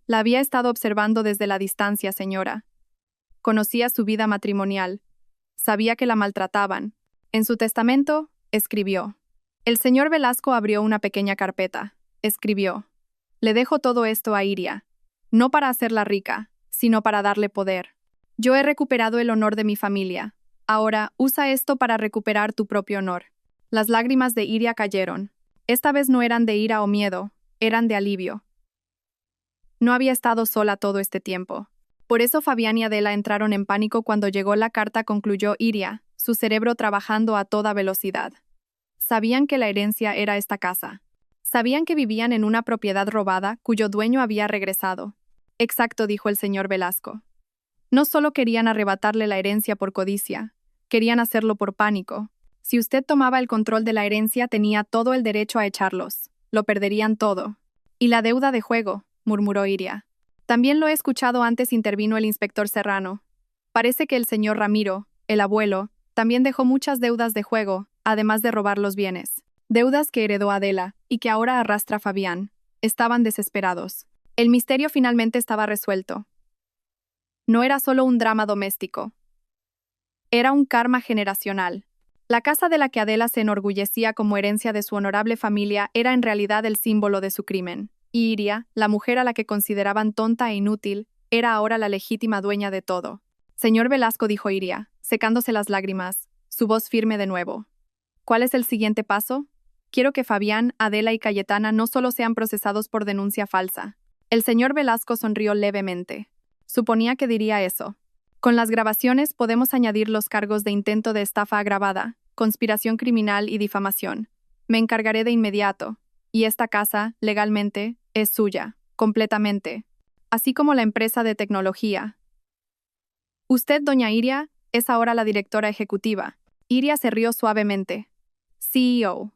La había estado observando desde la distancia, señora. Conocía su vida matrimonial. Sabía que la maltrataban. En su testamento, escribió. El señor Velasco abrió una pequeña carpeta. Escribió. Le dejo todo esto a Iria. No para hacerla rica, sino para darle poder. Yo he recuperado el honor de mi familia. Ahora, usa esto para recuperar tu propio honor. Las lágrimas de Iria cayeron. Esta vez no eran de ira o miedo, eran de alivio. No había estado sola todo este tiempo. Por eso Fabián y Adela entraron en pánico cuando llegó la carta, concluyó Iria, su cerebro trabajando a toda velocidad. Sabían que la herencia era esta casa. Sabían que vivían en una propiedad robada cuyo dueño había regresado. Exacto, dijo el señor Velasco. No solo querían arrebatarle la herencia por codicia, querían hacerlo por pánico. Si usted tomaba el control de la herencia, tenía todo el derecho a echarlos. Lo perderían todo. Y la deuda de juego, murmuró Iria. También lo he escuchado antes, intervino el inspector Serrano. Parece que el señor Ramiro, el abuelo, también dejó muchas deudas de juego, además de robar los bienes. Deudas que heredó Adela, y que ahora arrastra Fabián. Estaban desesperados. El misterio finalmente estaba resuelto. No era solo un drama doméstico. Era un karma generacional. La casa de la que Adela se enorgullecía como herencia de su honorable familia era en realidad el símbolo de su crimen. Y Iria, la mujer a la que consideraban tonta e inútil, era ahora la legítima dueña de todo. Señor Velasco, dijo Iria, secándose las lágrimas, su voz firme de nuevo. ¿Cuál es el siguiente paso? Quiero que Fabián, Adela y Cayetana no solo sean procesados por denuncia falsa. El señor Velasco sonrió levemente. Suponía que diría eso. Con las grabaciones podemos añadir los cargos de intento de estafa agravada, conspiración criminal y difamación. Me encargaré de inmediato. Y esta casa, legalmente, es suya, completamente. Así como la empresa de tecnología. Usted, doña Iria, es ahora la directora ejecutiva. Iria se rió suavemente. CEO.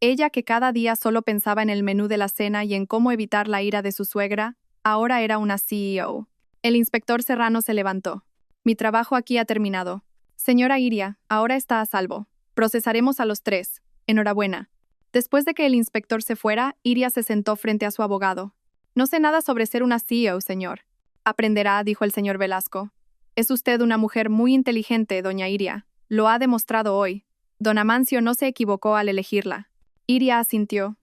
Ella, que cada día solo pensaba en el menú de la cena y en cómo evitar la ira de su suegra, ahora era una CEO. El inspector Serrano se levantó. Mi trabajo aquí ha terminado. Señora Iria, ahora está a salvo. Procesaremos a los 3. Enhorabuena. Después de que el inspector se fuera, Iria se sentó frente a su abogado. No sé nada sobre ser una CEO, señor. Aprenderá, dijo el señor Velasco. Es usted una mujer muy inteligente, doña Iria. Lo ha demostrado hoy. Don Amancio no se equivocó al elegirla. Iria asintió.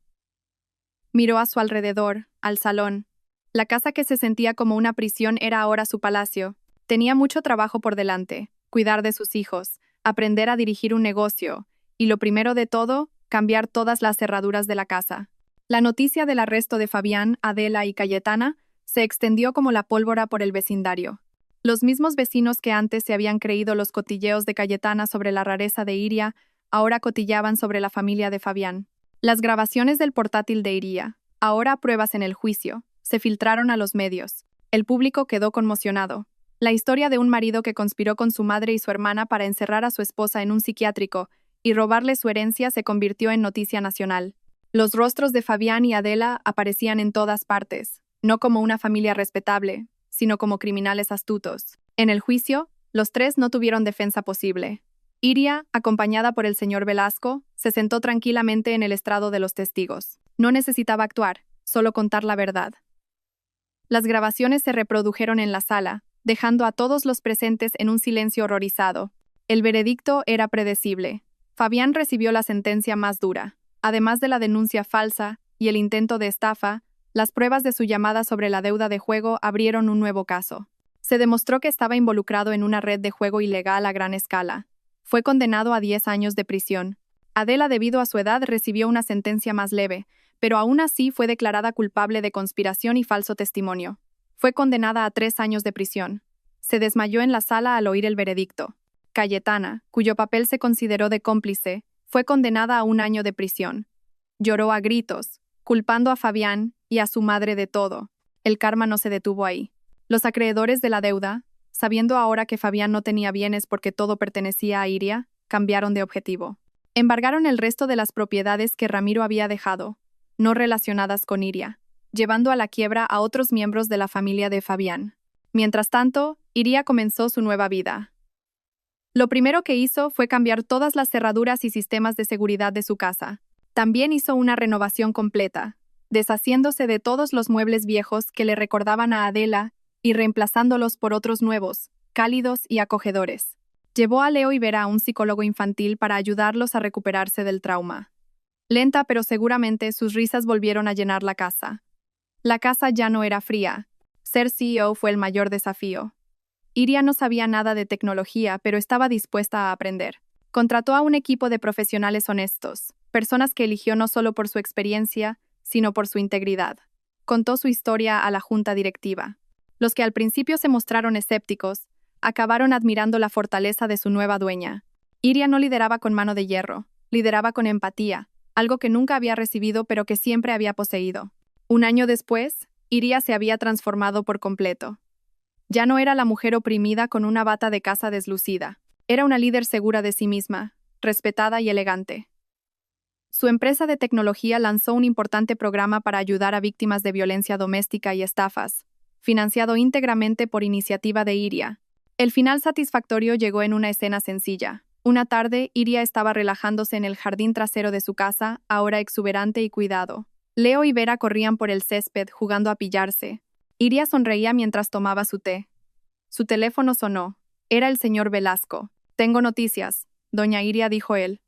Miró a su alrededor, al salón. La casa que se sentía como una prisión era ahora su palacio. Tenía mucho trabajo por delante, cuidar de sus hijos, aprender a dirigir un negocio, y lo primero de todo, cambiar todas las cerraduras de la casa. La noticia del arresto de Fabián, Adela y Cayetana se extendió como la pólvora por el vecindario. Los mismos vecinos que antes se habían creído los cotilleos de Cayetana sobre la rareza de Iria, ahora cotillaban sobre la familia de Fabián. Las grabaciones del portátil de Iria, ahora pruebas en el juicio, se filtraron a los medios. El público quedó conmocionado. La historia de un marido que conspiró con su madre y su hermana para encerrar a su esposa en un psiquiátrico y robarle su herencia se convirtió en noticia nacional. Los rostros de Fabián y Adela aparecían en todas partes, no como una familia respetable, sino como criminales astutos. En el juicio, los 3 no tuvieron defensa posible. Iria, acompañada por el señor Velasco, se sentó tranquilamente en el estrado de los testigos. No necesitaba actuar, solo contar la verdad. Las grabaciones se reprodujeron en la sala, dejando a todos los presentes en un silencio horrorizado. El veredicto era predecible. Fabián recibió la sentencia más dura. Además de la denuncia falsa y el intento de estafa, las pruebas de su llamada sobre la deuda de juego abrieron un nuevo caso. Se demostró que estaba involucrado en una red de juego ilegal a gran escala. Fue condenado a 10 años de prisión. Adela, debido a su edad, recibió una sentencia más leve, pero aún así fue declarada culpable de conspiración y falso testimonio. Fue condenada a 3 años de prisión. Se desmayó en la sala al oír el veredicto. Cayetana, cuyo papel se consideró de cómplice, fue condenada a 1 año de prisión. Lloró a gritos, culpando a Fabián y a su madre de todo. El karma no se detuvo ahí. Los acreedores de la deuda, sabiendo ahora que Fabián no tenía bienes porque todo pertenecía a Iria, cambiaron de objetivo. Embargaron el resto de las propiedades que Ramiro había dejado, no relacionadas con Iria, llevando a la quiebra a otros miembros de la familia de Fabián. Mientras tanto, Iria comenzó su nueva vida. Lo primero que hizo fue cambiar todas las cerraduras y sistemas de seguridad de su casa. También hizo una renovación completa, deshaciéndose de todos los muebles viejos que le recordaban a Adela y reemplazándolos por otros nuevos, cálidos y acogedores. Llevó a Leo y Vera a un psicólogo infantil para ayudarlos a recuperarse del trauma. Lenta pero seguramente sus risas volvieron a llenar la casa. La casa ya no era fría. Ser CEO fue el mayor desafío. Iria no sabía nada de tecnología, pero estaba dispuesta a aprender. Contrató a un equipo de profesionales honestos, personas que eligió no solo por su experiencia, sino por su integridad. Contó su historia a la junta directiva. Los que al principio se mostraron escépticos, acabaron admirando la fortaleza de su nueva dueña. Iria no lideraba con mano de hierro, lideraba con empatía, algo que nunca había recibido pero que siempre había poseído. 1 año después, Iria se había transformado por completo. Ya no era la mujer oprimida con una bata de casa deslucida. Era una líder segura de sí misma, respetada y elegante. Su empresa de tecnología lanzó un importante programa para ayudar a víctimas de violencia doméstica y estafas, financiado íntegramente por iniciativa de Iria. El final satisfactorio llegó en una escena sencilla. Una tarde, Iria estaba relajándose en el jardín trasero de su casa, ahora exuberante y cuidado. Leo y Vera corrían por el césped jugando a pillarse. Iria sonreía mientras tomaba su té. Su teléfono sonó. Era el señor Velasco. «Tengo noticias», doña Iria, dijo él.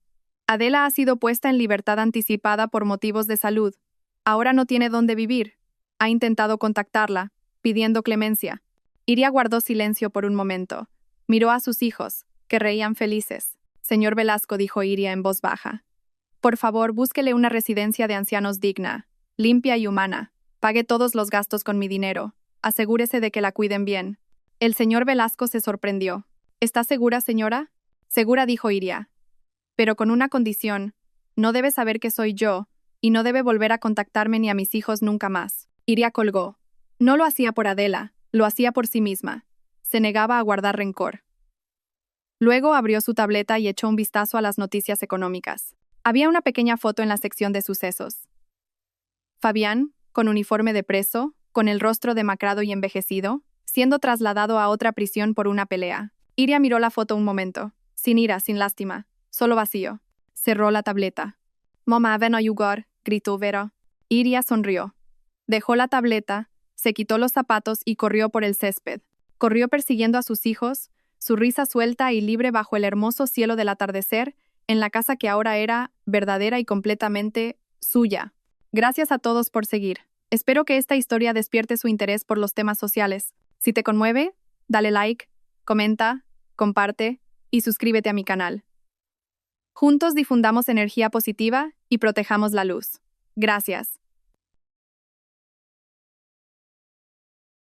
«Adela ha sido puesta en libertad anticipada por motivos de salud. Ahora no tiene dónde vivir. Ha intentado contactarla, pidiendo clemencia». Iria guardó silencio por un momento. Miró a sus hijos, que reían felices. «Señor Velasco», dijo Iria en voz baja. «Por favor, búsquele una residencia de ancianos digna, limpia y humana. Pague todos los gastos con mi dinero. Asegúrese de que la cuiden bien». El señor Velasco se sorprendió. «¿Está segura, señora?» «Segura», dijo Iria. «Pero con una condición. No debe saber que soy yo, y no debe volver a contactarme ni a mis hijos nunca más». Iria colgó. No lo hacía por Adela, lo hacía por sí misma. Se negaba a guardar rencor. Luego abrió su tableta y echó un vistazo a las noticias económicas. Había una pequeña foto en la sección de sucesos. Fabián, con uniforme de preso, con el rostro demacrado y envejecido, siendo trasladado a otra prisión por una pelea. Iria miró la foto un momento, sin ira, sin lástima, solo vacío. Cerró la tableta. «Mamá, ven a jugar», gritó Vera. Iria sonrió. Dejó la tableta, se quitó los zapatos y corrió por el césped. Corrió persiguiendo a sus hijos, su risa suelta y libre bajo el hermoso cielo del atardecer, en la casa que ahora era verdadera y completamente suya. Gracias a todos por seguir. Espero que esta historia despierte su interés por los temas sociales. Si te conmueve, dale like, comenta, comparte y suscríbete a mi canal. Juntos difundamos energía positiva y protejamos la luz. Gracias.